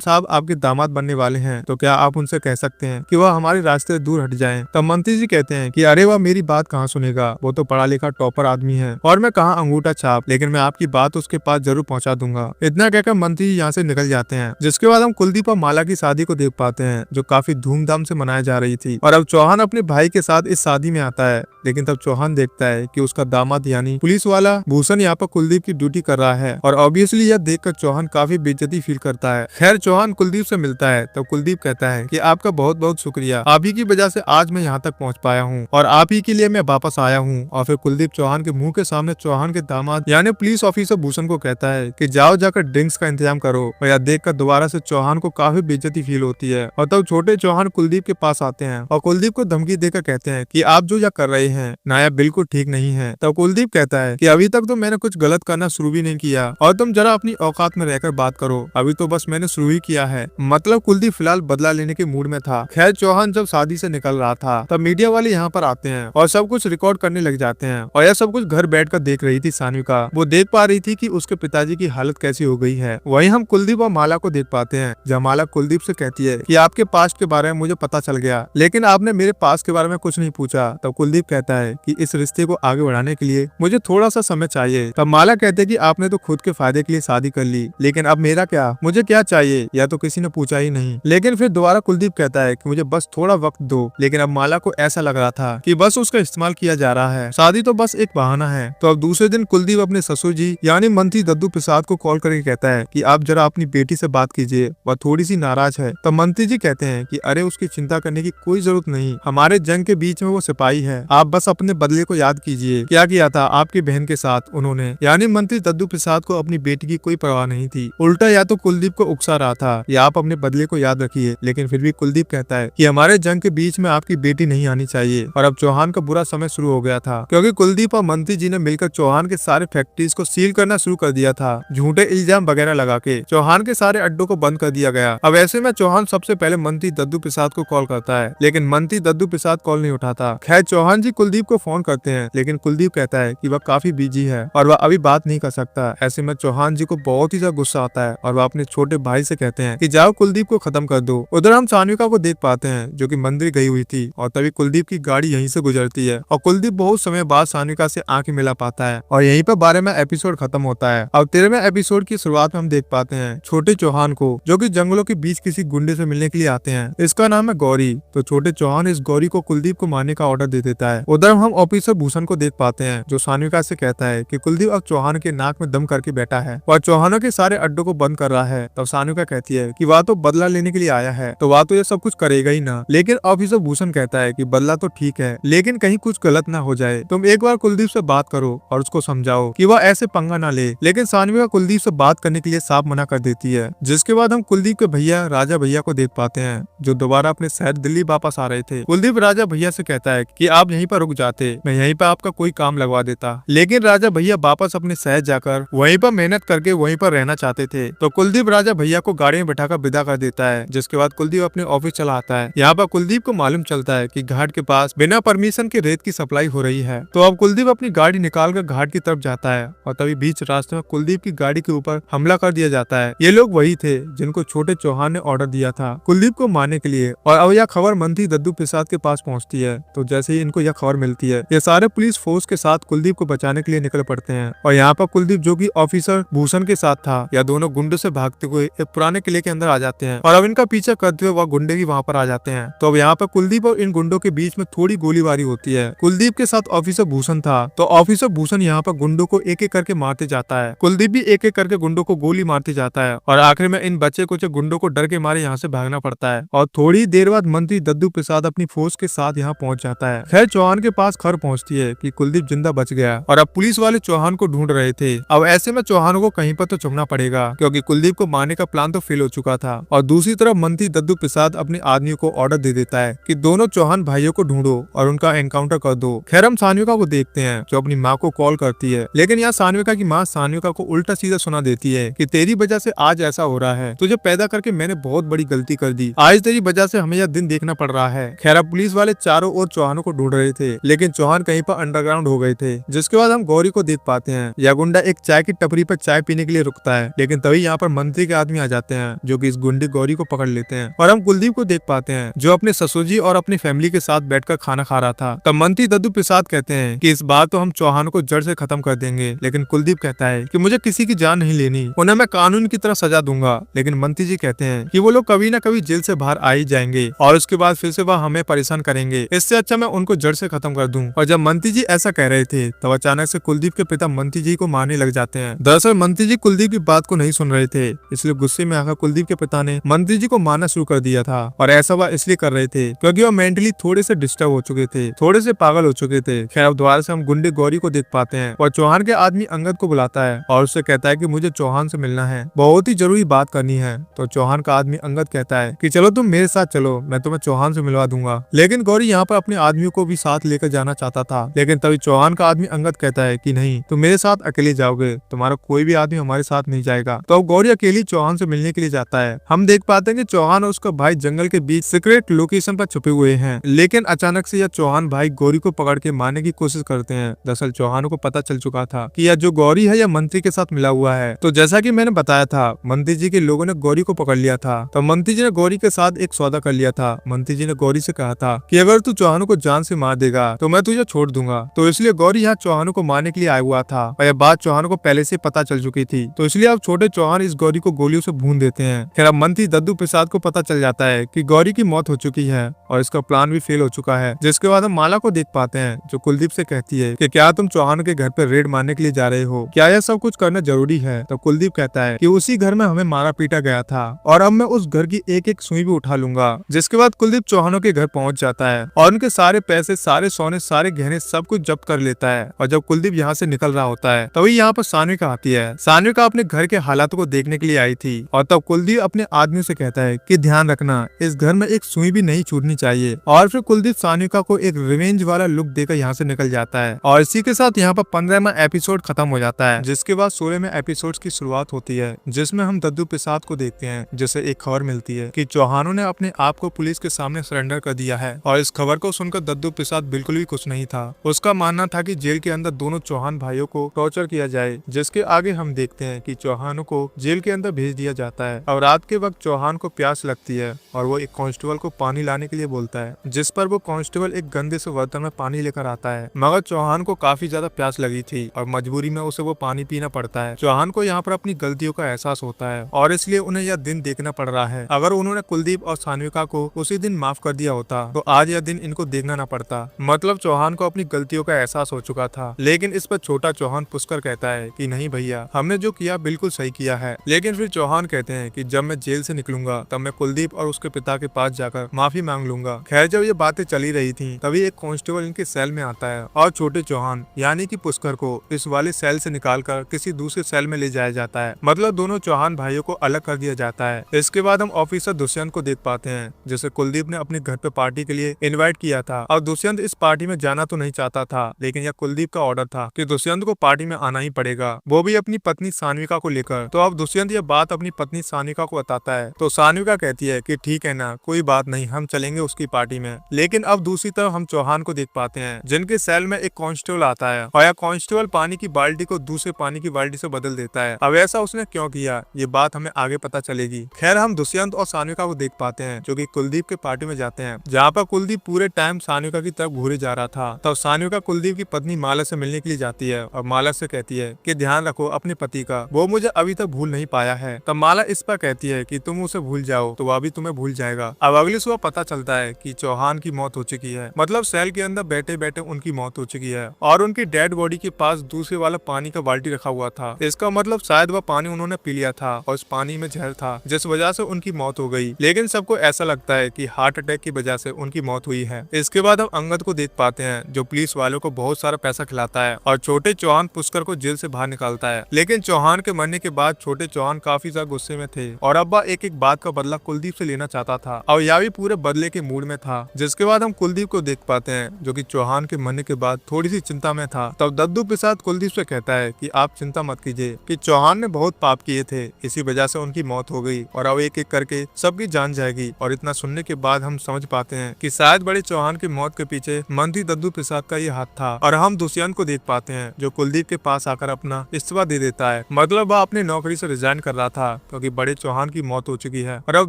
साहब आपके दामाद बनने वाले हैं, तो क्या आप उनसे कह सकते हैं कि वह हमारे रास्ते से दूर हट जाएं। तब मंत्री जी कहते हैं कि अरे वह मेरी बात कहाँ सुनेगा, वो तो पढ़ा लिखा टॉपर आदमी है और मैं कहाँ अंगूठा छाप, लेकिन मैं आपकी बात उसके पास जरूर पहुँचा दूंगा। इतना कहकर मंत्री जी यहाँ से निकल जाते हैं। जिसके बाद हम कुलदीप और माला की शादी को देख पाते हैं, जो काफी धूमधाम से मनाई जा रही थी। और अब चौहान अपने भाई के साथ इस शादी में आता है, लेकिन तब चौहान देखता है कि उसका दामाद यानी पुलिस वाला भूषण यहाँ पर कुलदीप की ड्यूटी कर रहा है और ऑब्वियसली यह देखकर चौहान काफी बेइज्जती फील करता है। खैर चौहान कुलदीप से मिलता है, तब कुलदीप कहता है कि आपका बहुत बहुत शुक्रिया, आप ही की वजह से आज मैं यहाँ तक पहुँच पाया हूँ और आप ही के लिए मैं वापस आया हूँ। और फिर कुलदीप चौहान के मुंह के सामने चौहान के दामाद यानी पुलिस ऑफिसर भूषण को कहता है कि जाओ जाकर ड्रिंक्स का इंतजाम करो। और यह देखकर दोबारा से चौहान को काफी बेइज्जती फील होती है और तब छोटे चौहान कुलदीप के पास आते हैं और कुलदीप को धमकी देकर कहते हैं कि आप जो यह कर रहे हैं नाया बिल्कुल ठीक नहीं है। तब कुलदीप कहता है कि अभी तक तो मैंने कुछ गलत करना शुरू भी नहीं किया और तुम जरा अपनी औकात में रहकर बात करो, अभी तो बस मैंने शुरू ही किया है। मतलब कुलदीप फिलहाल बदला लेने के मूड में था। खैर चौहान जब शादी से निकल रहा था तब मीडिया वाले यहाँ पर आते हैं और सब कुछ रिकॉर्ड करने लग जाते हैं और यह सब कुछ घर बैठकर देख रही थी सान्विका। वो देख पा रही थी कि उसके पिताजी की हालत कैसी हो गई है। वहीं हम कुलदीप और माला को देख पाते हैं, जब माला कुलदीप से कहती है कि आपके पास्ट के बारे में मुझे पता चल गया, लेकिन आपने मेरे पास्ट के बारे में कुछ नहीं पूछा। तब कुलदीप कहता है कि इस रिश्ते को आगे बढ़ाने के लिए मुझे थोड़ा सा समय चाहिए। तब माला कहते हैं कि आपने तो खुद के फायदे के लिए शादी कर ली, लेकिन अब मेरा क्या, मुझे क्या चाहिए, या तो किसी ने पूछा ही नहीं। लेकिन फिर दोबारा कुलदीप कहता है कि मुझे बस थोड़ा वक्त दो। लेकिन अब माला को ऐसा लग रहा था कि बस उसका इस्तेमाल किया जा रहा है, शादी तो बस एक बहाना है। तो अब दूसरे दिन कुलदीप अपने ससुर जी यानी मंत्री दद्दू प्रसाद को कॉल करके कहता है कि आप जरा अपनी बेटी से बात कीजिए, वह थोड़ी सी नाराज है। तो मंत्री जी कहते हैं कि अरे उसकी चिंता करने की कोई जरूरत नहीं, हमारे जंग के बीच में वो सिपाही है, आप बस अपने बदले को याद कीजिए, क्या किया था आपकी बहन के साथ उन्होंने। यानी मंत्री दद्दू प्रसाद को अपनी बेटी की कोई परवाह नहीं थी, उल्टा या तो कुलदीप को उकसा रहा था कि आप अपने बदले को याद रखिए। लेकिन फिर भी कुलदीप कहता है कि हमारे जंग के बीच में आपकी बेटी नहीं आनी चाहिए। और अब चौहान का बुरा समय शुरू हो गया था, क्योंकि कुलदीप और मंत्री जी ने मिलकर चौहान के सारे फैक्ट्रीज को सील करना शुरू कर दिया था। झूठे इल्जाम वगैरह लगा के चौहान के सारे अड्डों को बंद कर दिया गया। अब ऐसे में चौहान सबसे पहले मंत्री दद्दू प्रसाद को कॉल करता है, लेकिन मंत्री दद्दू प्रसाद कॉल नहीं उठाता। खैर चौहान जी कुलदीप को फोन करते हैं, लेकिन कुलदीप कहता है कि वह काफी बिजी है और वह अभी बात नहीं कर सकता। ऐसे में चौहान जी को बहुत ही ज्यादा गुस्सा आता है और वह अपने छोटे भाई से कहते हैं कि जाओ कुलदीप को खत्म कर दो। उधर हम सान्विका को देख पाते हैं, जो कि मंदिर गई हुई थी और तभी कुलदीप की गाड़ी यहीं से गुजरती है और कुलदीप बहुत समय बाद सान्विका से आंखें मिला पाता है और यहीं पर 12वां एपिसोड खत्म होता है। अब 13वें एपिसोड की शुरुआत में हम देख पाते हैं छोटे चौहान को, जो कि जंगलों के बीच किसी गुंडे से मिलने के लिए आते हैं। इसका नाम है गौरी। तो छोटे चौहान इस गौरी को कुलदीप को मारने का ऑर्डर दे देता है। उधर हम ऑफिसर भूषण को देख पाते हैं, जो सान्विका से कहता है कि कुलदीप अब चौहान के नाक में दम करके बैठा है और चौहानों के सारे अड्डों को बंद कर रहा है। तब सान्विका कहती है कि वह तो बदला लेने के लिए आया है, तो वह तो ये सब कुछ करेगा ही ना। लेकिन ऑफिसर भूषण कहता है कि बदला तो ठीक है, लेकिन कहीं कुछ गलत ना हो जाए, तुम एक बार कुलदीप से बात करो और उसको समझाओ कि वह ऐसे पंगा ना ले। लेकिन सान्विका कुलदीप से बात करने के लिए साफ मना कर देती है। जिसके बाद हम कुलदीप के भैया राजा भैया को देख पाते हैं, जो दोबारा अपने शहर दिल्ली वापस आ रहे थे। कुलदीप राजा भैया से कहता है कि आप यहीं पर रुक जाते, मैं यहीं पर आपका कोई काम लगवा देता। लेकिन राजा भैया वापस अपने शहर जाकर वहीं पर मेहनत करके वहीं पर रहना चाहते थे। तो कुलदीप राजा भैया को गाड़ी में बैठाकर विदा कर देता है। जिसके बाद कुलदीप अपने ऑफिस चला आता है। यहाँ पर कुलदीप को मालूम चलता है कि घाट के पास बिना परमिशन के रेत की सप्लाई हो रही है। तो अब कुलदीप अपनी गाड़ी निकालकर घाट की तरफ जाता है और तभी बीच रास्ते में कुलदीप की गाड़ी के ऊपर हमला कर दिया जाता है। ये लोग वही थे जिनको छोटे चौहान ने ऑर्डर दिया था कुलदीप को मारने के लिए। और अब यह खबर मंत्री दद्दू प्रसाद के पास पहुंचती है। तो जैसे ही इनको यह खबर मिलती है, ये सारे पुलिस फोर्स के साथ कुलदीप को बचाने के लिए निकल पड़ते हैं। और यहाँ पर कुलदीप, जो कि ऑफिसर भूषण के साथ था, या दोनों गुंडों से भागते हुए एक पुराने किले के अंदर आ जाते हैं और अब इनका पीछा करते हुए वह गुंडे भी वहाँ पर आ जाते हैं। तो अब यहाँ पर कुलदीप और इन गुंडों के बीच में थोड़ी गोलीबारी होती है। कुलदीप के साथ ऑफिसर भूषण था, तो ऑफिसर भूषण यहाँ पर गुंडों को एक एक करके मारते जाता है। कुलदीप भी एक एक करके गुंडों को गोली मारते जाता है और आखिर में इन बच्चे कुछ गुंडों को डर के मारे यहाँ से भागना पड़ता है। और थोड़ी देर बाद मंत्री दद्दू प्रसाद अपनी फोर्स के साथ यहाँ पहुंच जाता है। खैर चौहान के पास खबर पहुंचती है कि कुलदीप जिंदा बच गया और अब पुलिस वाले चौहान को ढूंढ रहे थे। अब ऐसे में चौहान को कहीं पर तो छुपना पड़ेगा, क्योंकि कुलदीप को मारने का प्लान तो फेल हो चुका था। और दूसरी तरफ मंत्री दद्दू प्रसाद अपने आदमियों को ऑर्डर दे देता है कि दोनों चौहान भाइयों को ढूंढो और उनका एनकाउंटर कर दो। खैर हम सान्विका को देखते हैं, जो अपनी माँ को कॉल करती है। लेकिन यहाँ सान्विका की माँ सान्विका को उल्टा सीधा सुना देती है कि तेरी वजह से आज ऐसा हो रहा है, तुझे पैदा करके मैंने बहुत बड़ी गलती कर दी, आज तेरी वजह से हमें यह दिन देखना पड़ रहा है। खैर अब पुलिस वाले चारों ओर चौहानों को ढूंढ रहे थे, लेकिन चौहान कहीं पर अंडरग्राउंड हो गए थे। जिसके जिसके बाद हम गौरी को देख पाते हैं। यह गुंडा एक चाय की टपरी पर चाय पीने के लिए रुकता है, लेकिन तभी यहाँ पर मंत्री के आदमी आ जाते हैं जो कि इस गुंडे गौरी को पकड़ लेते हैं। और हम कुलदीप को देख पाते हैं जो अपने ससुर जी और अपनी फैमिली के साथ बैठकर खाना खा रहा था। तब मंत्री दद्दू प्रसाद कहते हैं कि इस बार तो हम चौहान को जड़ से खत्म कर देंगे, लेकिन कुलदीप कहता है कि मुझे किसी की जान नहीं लेनी, उन्हें मैं कानून की तरह सजा दूंगा। लेकिन मंत्री जी कहते हैं कि वो लोग कभी ना कभी जेल से बाहर आ ही जाएंगे और उसके बाद फिर से वह हमें परेशान करेंगे, इससे अच्छा मैं उनको जड़ से खत्म कर दूं। और जब मंत्री जी ऐसा कह रहे थे तब अचानक से कुलदीप के पिता मंत्री जी को मारने लग जाते हैं। दरअसल मंत्री जी कुलदीप की बात को नहीं सुन रहे थे, इसलिए गुस्से में आकर कुलदीप के पिता ने मंत्री जी को मारना शुरू कर दिया था। और ऐसा वह इसलिए कर रहे थे क्योंकि वह मेंटली थोड़े से डिस्टर्ब हो चुके थे, थोड़े से पागल हो चुके थे। खैर अब दोबारा से हम गुंडे गौरी को देख पाते हैं और चौहान के आदमी अंगद को बुलाता है और उससे कहता है कि मुझे चौहान से मिलना है, बहुत ही जरूरी बात करनी है। तो चौहान का आदमी अंगद कहता है कि चलो तुम मेरे साथ चलो, मैं तुम्हें चौहान से मिलवा दूंगा। लेकिन गौरी यहाँ पर अपने आदमियों को भी साथ लेकर जाना चाहता था, लेकिन तभी चौहान का आदमी अंगद कहता है कि नहीं, तुम मेरे साथ अकेले जाओगे, तुम्हारा कोई भी आदमी हमारे साथ नहीं जाएगा। तो अब गौरी अकेली चौहान से मिलने के लिए जाता है। हम देख पाते हैं कि चौहान और उसका भाई जंगल के बीच सीक्रेट लोकेशन पर छुपे हुए हैं, लेकिन अचानक से यह चौहान भाई गौरी को पकड़ के मारने की कोशिश करते हैं। दरअसल चौहान को पता चल चुका था कि यह जो गौरी है यह मंत्री के साथ मिला हुआ है। तो जैसा कि मैंने बताया था, मंत्री जी के लोगों ने गौरी को पकड़ लिया था। तो मंत्री जी ने गौरी के साथ एक सौदा कर लिया था। मंत्री जी ने गौरी से कहा था कि अगर तू चौहान को जान से मार देगा तो मैं तुझे छोड़ दूंगा। तो इसलिए गौरी यहाँ चौहान को मारने के लिए आया हुआ था और यह बात चौहान को पहले से पता चल चुकी थी। तो इसलिए अब छोटे चौहान इस गौरी को गोलियों से भून देते हैं। खैर अब मंत्री दद्दू प्रसाद को पता चल जाता है कि गौरी की मौत हो चुकी है और इसका प्लान भी फेल हो चुका है। जिसके बाद हम माला को देख पाते हैं जो कुलदीप से कहती है कि क्या तुम चौहान के घर पर रेड मारने के लिए जा रहे हो, क्या यह सब कुछ करना जरूरी है। तो कुलदीप कहता है कि उसी घर में हमें मारा पीटा गया था और अब मैं उस घर की एक एक सुई भी उठा लूंगा। जिसके बाद कुलदीप चौहानों के घर पहुंच जाता है और उनके सारे पैसे, सारे सोने, सारे गहने सब कुछ जब्त कर लेता है। और जब कुलदीप यहाँ से निकल रहा होता है तभी यहाँ पर सान्विका आती है। सान्विका अपने घर के हालातों को देखने के लिए आई थी और तब कुलदीप अपने आदमी से कहता है कि ध्यान रखना, इस घर में एक सुई भी नहीं छूटनी चाहिए। और फिर कुलदीप सान्विका को एक रिवेंज वाला लुक देकर यहाँ से निकल जाता है और इसी के साथ यहाँ पर 15वां एपिसोड खत्म हो जाता है। जिसके बाद 16वें एपिसोड की शुरुआत होती है जिसमें हम दद्दू प्रसाद को देखते हैं जिसे एक खबर मिलती है कि चौहानों ने अपने आप को पुलिस के सामने सरेंडर कर दिया है। और इस खबर को सुनकर दद्दू प्रसाद बिल्कुल भी खुश नहीं था। उसका मानना था कि जेल के अंदर दोनों चौहान भाइयों को टॉर्चर किया जाए। जिसके आगे हम देखते हैं कि चौहानों को जेल के अंदर भेज दिया जाता है और रात के वक्त चौहान को प्यास लगती है और वो एक कांस्टेबल को पानी लाने के लिए बोलता है, जिस पर वो कांस्टेबल एक गंदे से बर्तन में पानी लेकर आता है। मगर चौहान को काफी ज्यादा प्यास लगी थी और मजबूरी में उसे वो पानी पीना पड़ता है। चौहान को यहाँ पर अपनी गलतियों का एहसास होता है और इसलिए उन्हें यह दिन देखना पड़ रहा है। अगर उन्होंने कुलदीप और सान्विका को उसी दिन माफ कर दिया होता तो आज यह दिन इनको देखना न पड़ता। मतलब चौहान को अपनी गलतियों का एहसास हो चुका था। लेकिन इस पर छोटा चौहान पुष्कर कहता है कि नहीं भैया, हमने जो किया बिल्कुल सही किया है। लेकिन फिर चौहान कहते हैं कि जब मैं जेल से निकलूंगा तब मैं कुलदीप और उसके पिता के पास जाकर माफी मांग लूंगा। खैर जब ये बातें चली रही थी तभी एक कांस्टेबल इनके सेल में आता है और छोटे चौहान यानी कि पुष्कर को इस वाले सेल से निकालकर किसी दूसरे सेल में ले जाया जाता है। मतलब दोनों चौहान भाइयों को अलग कर दिया जाता है। इसके बाद हम ऑफिसर दुष्यंत को देख पाते हैं जिसे कुलदीप ने अपने घर पे पार्टी के लिए इनवाइट किया था और दुष्यंत इस पार्टी में जाना तो नहीं चाहता था, लेकिन यह कुलदीप का ऑर्डर था कि दुष्यंत को पार्टी में आना ही पड़ेगा, वो भी अपनी पत्नी सान्विका को लेकर। तो अब दुष्यंत यह बात अपनी पत्नी सान्विका को बताता है तो सान्विका कहती है कि ठीक है ना, कोई बात नहीं, हम चलेंगे उसकी पार्टी में। लेकिन अब दूसरी तरफ हम चौहान को देख पाते हैं जिनके सेल में एक कांस्टेबल आता है और यह कांस्टेबल पानी की बाल्टी को दूसरे पानी की बाल्टी से बदल देता है। अब ऐसा उसने क्यों किया ये बात हमें आगे पता चलेगी। खैर हम दुष्यंत और सान्विका को देख पाते हैं जो कि कुलदीप के पार्टी में जाते हैं, जहाँ पर कुलदीप पूरे टाइम सान्विका की तरफ घूरे जा रहा था। तब सान्विका कुलदीप की पत्नी माला से मिलने के लिए जाती है और माला से कहती है कि ध्यान रखो अपने पति का, वो मुझे अभी तक भूल नहीं पाया है। तब माला इस पर कहती है कि तुम उसे भूल जाओ तो वह भी तुम्हें भूल जाएगा। अब अगली सुबह पता चलता है कि चौहान की मौत हो चुकी है। मतलब सेल के अंदर बैठे बैठे उनकी मौत हो चुकी है और उनकी डेड बॉडी के पास दूसरे वाला पानी का बाल्टी रखा हुआ था। इसका मतलब शायद वह पानी उन्होंने पी लिया था और उस पानी में जहर था जिस वजह से उनकी मौत हो गई। लेकिन सबको ऐसा लगता है कि हार्ट अटैक की वजह से उनकी मौत हुई है। इसके बाद हम अंगद को देख पाते हैं जो पुलिस वालों को बहुत सारा पैसा खिलाता है और छोटे चौहान पुष्कर को जेल से बाहर निकालता है। लेकिन चौहान के मरने के बाद छोटे चौहान काफी ज्यादा गुस्से में थे और अब्बा एक एक बात का बदला कुलदीप से लेना चाहता था और यह भी पूरे बदले के मूड में था। जिसके बाद हम कुलदीप को देख पाते हैं जो कि चौहान के मरने के बाद थोड़ी सी चिंता में था। तब दद्दू प्रसाद कुलदीप से कहता है कि आप चिंता मत कीजिए कि चौहान ने बहुत पाप किए थे, इसी वजह से उनकी मौत हो गई और अब एक एक करके सबकी जान जाएगी। और इतना सुनने के बाद हम समझ पाते हैं कि शायद बड़े चौहान की मौत के पीछे मंत्री दद्दू प्रसाद का ये हाथ था। और हम दुष्यंत दुष्यंत को देख पाते हैं, जो कुलदीप के पास आकर अपना इस्तीफा दे देता है। मतलब वह अपनी नौकरी से रिजाइन कर रहा था क्योंकि बड़े चौहान की मौत हो चुकी है और अब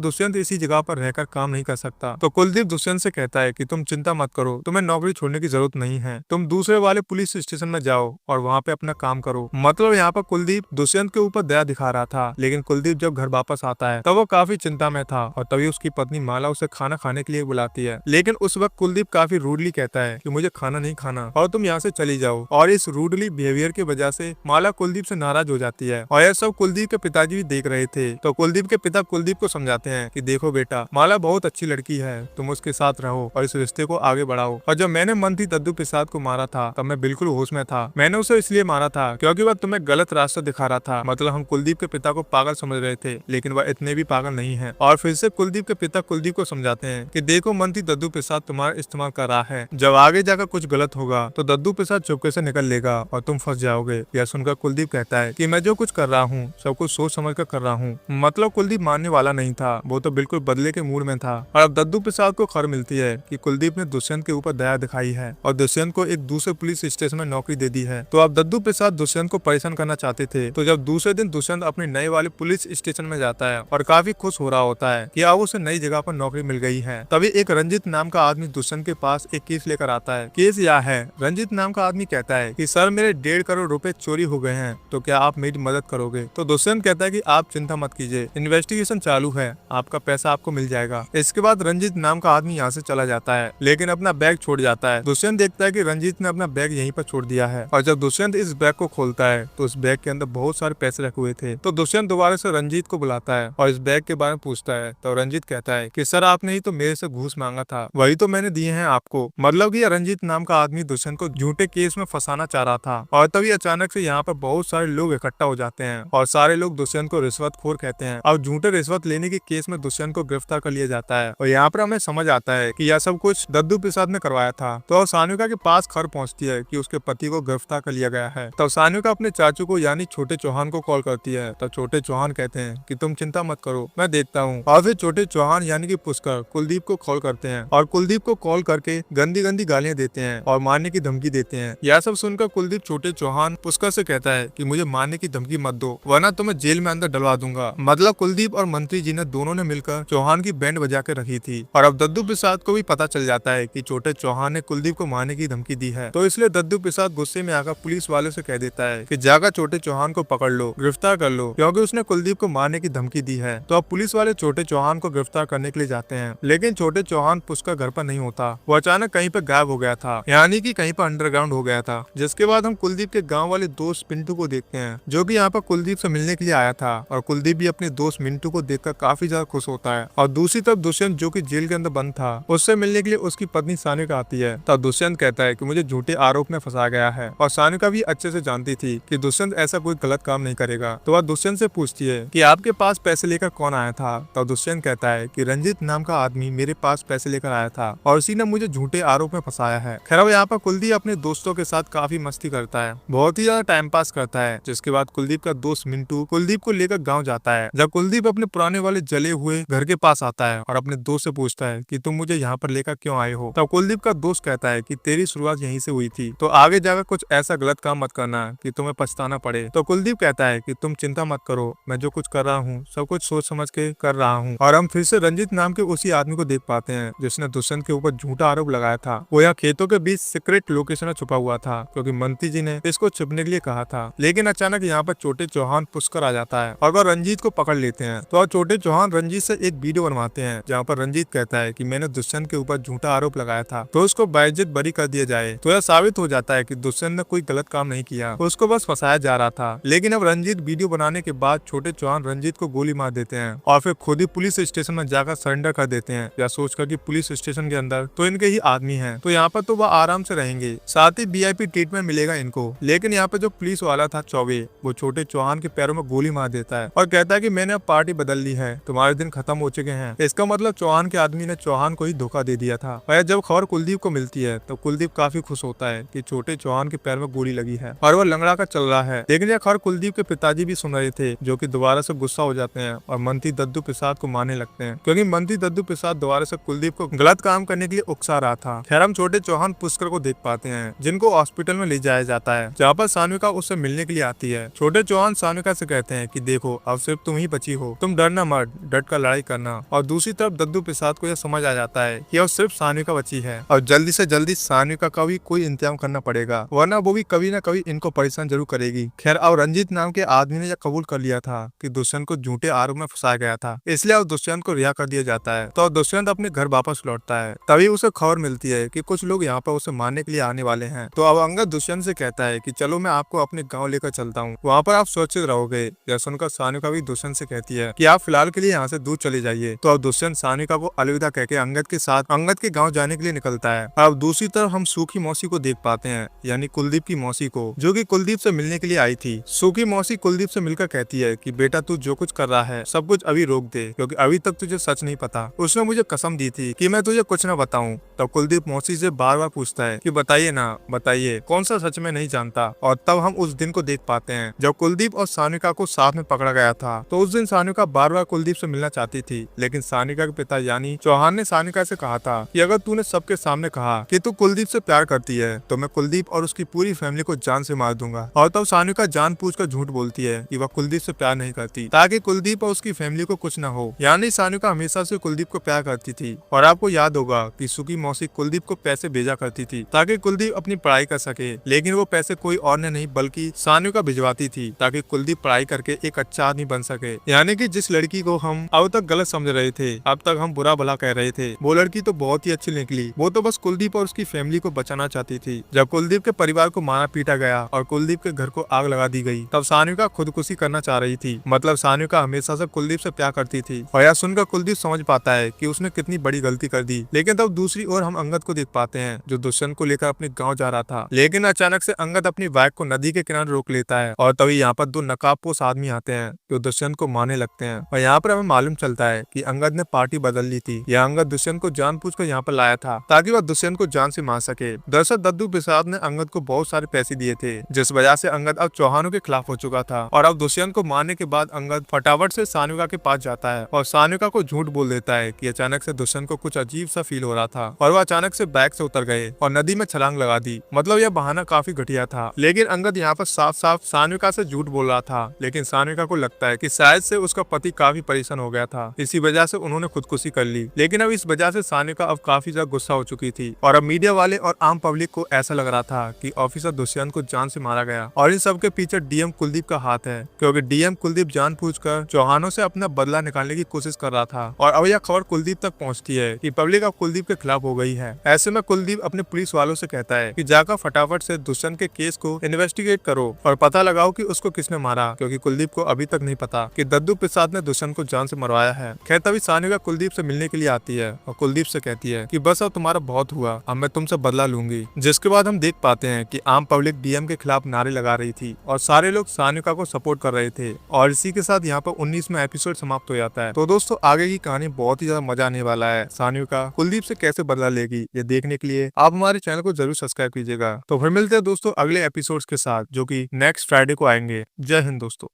दुष्यंत इसी जगह पर रहकर काम नहीं कर सकता। तो कुलदीप दुष्यंत से कहता है कि तुम चिंता मत करो, तुम्हें नौकरी छोड़ने की जरूरत नहीं है, तुम दूसरे वाले पुलिस स्टेशन में जाओ और वहाँ पे अपना काम करो। मतलब यहाँ पर कुलदीप दुष्यंत के ऊपर दया दिखा रहा था, लेकिन कुलदीप जब घर वापस आता है तब वो काफी चिंता में था और तभी उसकी पत्नी माला उसे खाना खाने के लिए बुलाती है। लेकिन उस वक्त कुलदीप काफी रूडली कहता है कि मुझे खाना नहीं खाना और तुम यहाँ से चली जाओ। और इस रूडली बिहेवियर की वजह से माला कुलदीप से नाराज हो जाती है और यह सब कुलदीप के पिताजी भी देख रहे थे। तो कुलदीप के पिता कुलदीप को समझाते हैं कि देखो बेटा, माला बहुत अच्छी लड़की है, तुम उसके साथ रहो और इस रिश्ते को आगे बढ़ाओ। और जब मैंने मंत्री दद्दू प्रसाद को मारा था तब मैं बिल्कुल होश में था। मैंने उसे इसलिए मारा था क्योंकि वह तुम्हें गलत रास्ता दिखा रहा था। मतलब हम कुलदीप के पिता को पागल समझ रहे थे, लेकिन वह इतने भी पागल नहीं है। और फिर से कुलदीप के पिता कुलदीप को समझाते हैं कि देखो, मंत्री दद्दू प्रसाद तुम्हारा इस्तेमाल कर रहा है, जब आगे जाकर कुछ गलत होगा तो दद्दू प्रसाद चुपके से निकल लेगा और तुम फंस जाओगे। यह सुनकर कुलदीप कहता है कि मैं जो कुछ कर रहा हूँ सब कुछ सोच समझ कर रहा हूँ। मतलब कुलदीप मानने वाला नहीं था, वो तो बिल्कुल बदले के मूड में था। और अब दद्दू प्रसाद को खबर मिलती है कि कुलदीप ने दुष्यंत के ऊपर दया दिखाई है और दुष्यंत को एक दूसरे पुलिस स्टेशन में नौकरी दे दी है। तो अब दद्दू प्रसाद दुष्यंत को परेशान करना चाहते थे। तो जब दूसरे दिन दुष्यंत अपने नए वाले पुलिस स्टेशन में जाता है और काफी खुश हो रहा होता है कि अब उसे नई जगह पर नौकरी मिल गई है, तभी एक रंजित नाम का आदमी दुष्यंत के पास एक केस लेकर आता है। केस यह है, रंजित नाम का आदमी कहता है कि सर, मेरे 1.5 करोड़ रुपए चोरी हो गए हैं, तो क्या आप मेरी मदद करोगे? तो दुष्यंत कहता है कि आप चिंता मत कीजिए, इन्वेस्टिगेशन चालू है, आपका पैसा आपको मिल जाएगा। इसके बाद रंजित नाम का आदमी यहाँ से चला जाता है, लेकिन अपना बैग छोड़ जाता है। दुष्यंत देखता है कि रंजित ने अपना बैग यहीं पर छोड़ दिया है और जब दुष्यंत इस बैग को खोलता है तो उस बैग के अंदर बहुत सारे पैसे रखे हुए थे। तो दुष्यंत दोबारा से रंजीत को बुलाता है और इस बैग के बारे में पूछता है। तो रंजीत कहता है कि सर, आपने ही तो मेरे से घूस मांगा था, वही तो मैंने दिए हैं आपको। मतलब कि रंजीत नाम का आदमी दुष्यंत को झूठे केस में फंसाना चाह रहा था। और तभी अचानक से यहाँ पर बहुत सारे लोग इकट्ठा हो जाते हैं और सारे लोग दुष्यंत को रिश्वतखोर कहते हैं। अब झूठे रिश्वत लेने के केस में दुष्यंत को गिरफ्तार कर लिया जाता है और यहाँ पर हमें समझ आता है कि यह सब कुछ दद्दू प्रसाद ने करवाया था। तो सानिका के पास खबर पहुंचती है कि उसके पति को गिरफ्तार कर लिया गया है। तब सानिका अपने चाचू को यानी छोटे चौहान को कॉल करती है। तब छोटे चौहान कहते हैं कि तुम चिंता मत करो, मैं देखता हूँ। और फिर छोटे चौहान यानी कि पुष्कर कुलदीप को कॉल करते हैं और कुलदीप को कॉल करके गंदी गंदी गालियां देते हैं और मारने की धमकी देते हैं। यह सब सुनकर कुलदीप छोटे चौहान पुष्कर से कहता है कि मुझे मारने की धमकी मत दो, वरना तुम्हें जेल में अंदर डलवा दूंगा। मतलब कुलदीप और मंत्री जी ने दोनों ने मिलकर चौहान की बैंड बजा के रखी थी। और अब दद्दू प्रसाद को भी पता चल जाता है कि छोटे चौहान ने कुलदीप को मारने की धमकी दी है। तो इसलिए दद्दू प्रसाद गुस्से में आकर पुलिस वालों से कह देता है कि जाकर छोटे चौहान को पकड़ लो, गिरफ्तार कर लो, क्योंकि उसने कुलदीप को मारने की धमकी दी है। तो अब पुलिस वाले छोटे चौहान को गिरफ्तार करने के लिए जाते हैं, लेकिन छोटे चौहान पुष्कर घर पर नहीं होता। वो अचानक कहीं पर गायब हो गया था, यानी कि कहीं पर अंडरग्राउंड हो गया था। जिसके बाद हम कुलदीप के गाँव वाले दोस्त पिंटू को देखते हैं, जो भी यहाँ पर कुलदीप से मिलने के लिए आया था। और कुलदीप भी अपने दोस्त मिंटू को देखकर काफी ज्यादा खुश होता है। और दूसरी तरफ दुष्यंत, जो कि जेल के अंदर बंद था, उससे मिलने के लिए उसकी पत्नी सानिका आती है। तब दुष्यंत कहता है कि मुझे झूठे आरोप में फंसा गया है। और सानिका भी अच्छे से जानती थी कि दुष्यंत ऐसा कोई गलत काम नहीं करेगा। तो वह दुष्यंत से पूछती है कि आपके पास पैसे लेकर कौन आया था? तब दुष्यंत कहता है कि रंजीत नाम का आदमी मेरे पास पैसे लेकर आया था और उसी ने मुझे झूठे आरोप में फंसाया है। खैर, वो यहाँ पर कुलदीप अपने दोस्तों के साथ काफी मस्ती करता है, बहुत ही ज्यादा टाइम पास करता है। जिसके बाद कुलदीप का दोस्त मिंटू कुलदीप को लेकर गाँव जाता है। जब कुलदीप अपने पुराने वाले जले हुए घर के पास आता है और अपने दोस्त से पूछता है कि तुम मुझे यहाँ पर लेकर क्यों आए हो? तब कुलदीप का दोस्त कहता है कि तेरी शुरुआत यहीं से हुई थी, तो आगे जाकर कुछ ऐसा गलत काम मत करना कि तुम्हें पछताना पड़े। तो कुलदीप कहता है कि तुम चिंता मत करो, मैं जो कुछ कर रहा हूँ सब कुछ सोच समझ के कर रहा हूँ। और हम फिर से रंजीत नाम के उसी आदमी को देख पाते हैं जिसने दुष्यंत के ऊपर झूठा आरोप लगाया था। वो यहाँ खेतों के बीच सीक्रेट लोकेशन में छुपा हुआ था, क्योंकि मंत्री जी ने इसको छुपने के लिए कहा था। लेकिन अचानक यहाँ पर छोटे चौहान पुष्कर आ जाता है और वह रंजीत को पकड़ लेते हैं। तो छोटे चौहान रंजीत से एक वीडियो बनवाते हैं जहाँ पर रंजीत कहता है कि मैंने दुष्यंत के ऊपर झूठा आरोप लगाया था, तो उसको बाइज्जत बरी कर दिया जाए। तो यह साबित हो जाता है कि दुष्यंत ने कोई गलत काम नहीं किया, उसको बस फंसाया जा रहा था। लेकिन अब रंजीत वीडियो बनाने के बाद छोटे चौहान रंजीत को गोली मार देते हैं और फिर खुद ही पुलिस स्टेशन में जाकर सरेंडर कर देते हैं, या सोचकर कि पुलिस स्टेशन के अंदर तो इनके ही आदमी हैं, तो यहाँ पर तो वह आराम से रहेंगे, साथ ही VIP ट्रीटमेंट मिलेगा इनको। लेकिन यहाँ पे जो पुलिस वाला था चौबे, वो छोटे चौहान के पैरों में गोली मार देता है और कहता है कि मैंने अब पार्टी बदल ली है, तुम्हारे दिन खत्म हो चुके हैं। इसका मतलब चौहान के आदमी ने चौहान को ही धोखा दे दिया था। और जब खबर कुलदीप को मिलती है तो कुलदीप काफी खुश होता है कि छोटे चौहान के पैर में गोली लगी है और वह लंगड़ा कर चल रहा है। लेकिन यह खबर कुलदीप के पिताजी भी सुन रहे थे, जो कि दोबारा से गुस्सा हो जाते हैं और मंत्री दद्दू प्रसाद को मारने लगते हैं, क्योंकि मंत्री दद्दू प्रसाद दोबारा से कुलदीप को गलत काम करने के लिए उकसा रहा था। खैर, हम छोटे चौहान पुष्कर को देख पाते हैं, जिनको को हॉस्पिटल में ले जाया जाता है, जहाँ पर सान्विका उससे मिलने के लिए आती है। छोटे चौहान सान्विका से कहते हैं कि देखो अब सिर्फ तुम ही बची हो, तुम डरना मत, डट कर लड़ाई करना। और दूसरी तरफ दद्दू प्रसाद को यह समझ आ जाता है कि अब सिर्फ सान्विका बची है और जल्दी से जल्दी सान्विका का भी कोई इंतजाम करना पड़ेगा, वरना वो भी कभी न कभी इनको परेशान जरूर करेगी। खैर अब रंजीत नाम के आदमी ने यह कबूल कर लिया था कि दुष्यंत को झूठे आरोप में फंसाया गया था, इसलिए अब दुष्यंत को रिहा कर दिया जाता है। तो दुष्यंत अपने घर वापस लौटता है। तभी उसे खबर मिलती है कि कुछ लोग यहाँ पर उसे मारने के लिए आने वाले हैं। तो अब अंगद दुष्यंत से कहता है कि चलो मैं आपको अपने गाँव लेकर चलता हूँ, वहाँ पर आप सुरक्षित रहोगे। यह सुनकर सान्विका भी दुष्यंत से कहती है कि आप फिलहाल के लिए यहाँ से दूर चले जाइए। तो अब दुष्यंत सान्विका को अलविदा कहकर अंगद के साथ अंगद के गाँव जाने के लिए निकलता है। अब दूसरी तरफ हम सूखी मौसी को देख पाते हैं, यानी कुलदीप की मौसी को, जो कि कुलदीप से मिलने के लिए आई थी। सूखी मौसी कुलदीप से मिलकर कहती है कि बेटा तू जो कुछ कर रहा है सब कुछ अभी रोक दे, क्योंकि अभी तक तुझे सच नहीं पता। उसने मुझे कसम दी थी कि मैं तुझे कुछ न बताऊं। तब कुलदीप मौसी से बार बार पूछता है कि बताइए ना, बताइए कौन सा सच में नहीं जानता। और तब हम उस दिन को देख पाते हैं जब कुलदीप और सान्विका को साथ में पकड़ा गया था। तो उस दिन सान्विका बार बार कुलदीप से मिलना चाहती थी, लेकिन सान्विका के पिता यानी चौहान ने सान्विका से कहा था कि अगर तूने सबके सामने कहा कि तू कुलदीप से प्यार करती है तो मैं कुलदीप और उसकी पूरी फैमिली को जान से मार दूंगा। और तब सान्विका जानबूझकर झूठ बोलती है कि वह कुलदीप से प्यार नहीं करती, ताकि कुलदीप और उसकी फैमिली को कुछ न हो। यानी सान्विका हमेशा से कुलदीप को प्यार करती थी। और आपको याद होगा कि सुखी मौसी कुलदीप को पैसे भेजा करती थी ताकि कुलदीप अपनी पढ़ाई कर सके, लेकिन वो पैसे कोई और ने नहीं बल्कि सान्विका भिजवाती थी ताकि कुलदीप पढ़ाई करके एक अच्छा आदमी बन सके। यानी कि जिस लड़की को हम अब तक गलत समझ रहे थे, अब तक हम बुरा भला कह रहे थे, वो लड़की तो बहुत ही अच्छी निकली। वो तो बस कुलदीप और उसकी फैमिली को बचाना चाहती थी। जब कुलदीप के परिवार को मारा पीटा गया और कुलदीप के घर को आग लगा दी गई, तब सान्विका खुदकुशी करना चाह रही थी। मतलब सान्विका हमेशा से कुलदीप से प्यार करती थी। और यह सुनकर कुलदीप समझ पाता है कि उसने कितनी बड़ी गलती कर दी। लेकिन तब दूसरी ओर हम अंगद को देख पाते हैं, जो दुष्यंत को लेकर अपने गाँव जा रहा था। लेकिन अचानक से अंगद अपनी बाइक को नदी के किनारे रोक लेता है और तभी यहाँ पर दो नकाबपोश आदमी आते हैं जो दुष्यंत को मारने लगते हैं। और यहाँ पर हमें मालूम चलता है कि अंगद ने पार्टी बदल ली थी। यह अंगद दुष्यंत को जानबूझकर यहाँ पर लाया था ताकि वह दुष्यंत को जान से मार सके। दरअसल दद्दू प्रसाद ने अंगद को बहुत सारे पैसे दिए थे, जिस वजह से अंगद अब चौहानों के खिलाफ हो चुका था। और अब दुष्यंत को मारने के बाद अंगद फटाफट से सान्विका के पास जाता है और सान्विका को झूठ बोल देता है कि अचानक से दुष्यंत को कुछ अजीब सा फील हो रहा था और वह अचानक से बाइक से उतर गए और नदी में छलांग लगा दी। मतलब यह बहाना काफी घटिया था। लेकिन अंगद यहाँ पर साफ साफ सान्विका से झूठ बोल रहा था। लेकिन सान्विका को लगता है कि शायद से उसका पति काफी परेशान हो गया था, इसी वजह से उन्होंने खुदकुशी कर ली। लेकिन अब इस वजह से सान्विका अब काफी ज्यादा गुस्सा हो चुकी थी और अब मीडिया वाले और आम पब्लिक को ऐसा लग रहा था कि ऑफिसर दुष्यंत को जान से मारा गया और इन सब के पीछे डीएम कुलदीप का हाथ है, क्योंकि डीएम कुलदीप जानबूझकर चौहानों से अपना बदला निकालने की कोशिश कर रहा था। और अब यह खबर कुलदीप तक पहुंचती है कि पब्लिक अब कुलदीप के खिलाफ हो गई है। ऐसे में कुलदीप अपने पुलिस वालों से कहता है कि जाकर फटाफट से दुष्यंत के केस को इन्वेस्टिगेट करो और पता लगाओ कि उसको किसने मारा, क्योंकि कुलदीप को अभी तक नहीं पता कि दद्दू प्रसाद ने दुष्यंत को जान से मरवाया है। खैर तभी सान्विका कुलदीप से मिलने के लिए आती है और कुलदीप से कहती है कि बस अब तुम्हारा बहुत हुआ, अब मैं तुमसे बदला लूंगी। जिसके बाद हम देख पाते हैं कि आम पब्लिक डीएम के खिलाफ नारे लगा रही थी और सारे लोग सान्विका को सपोर्ट कर रहे थे। और इसी के साथ यहाँ पर 19वां एपिसोड समाप्त हो जाता है। तो दोस्तों आगे की कहानी बहुत ही ज्यादा मजा आने वाला है। सान्विका कुलदीप से कैसे बदला लेगी, ये देखने के लिए आप हमारे चैनल को जरूर सब्सक्राइब कीजिएगा। तो फिर मिलते हैं दोस्तों अगले एपिसोड के साथ, जो कि नेक्स्ट फ्राइडे को आएंगे। जय हिंद दोस्तों।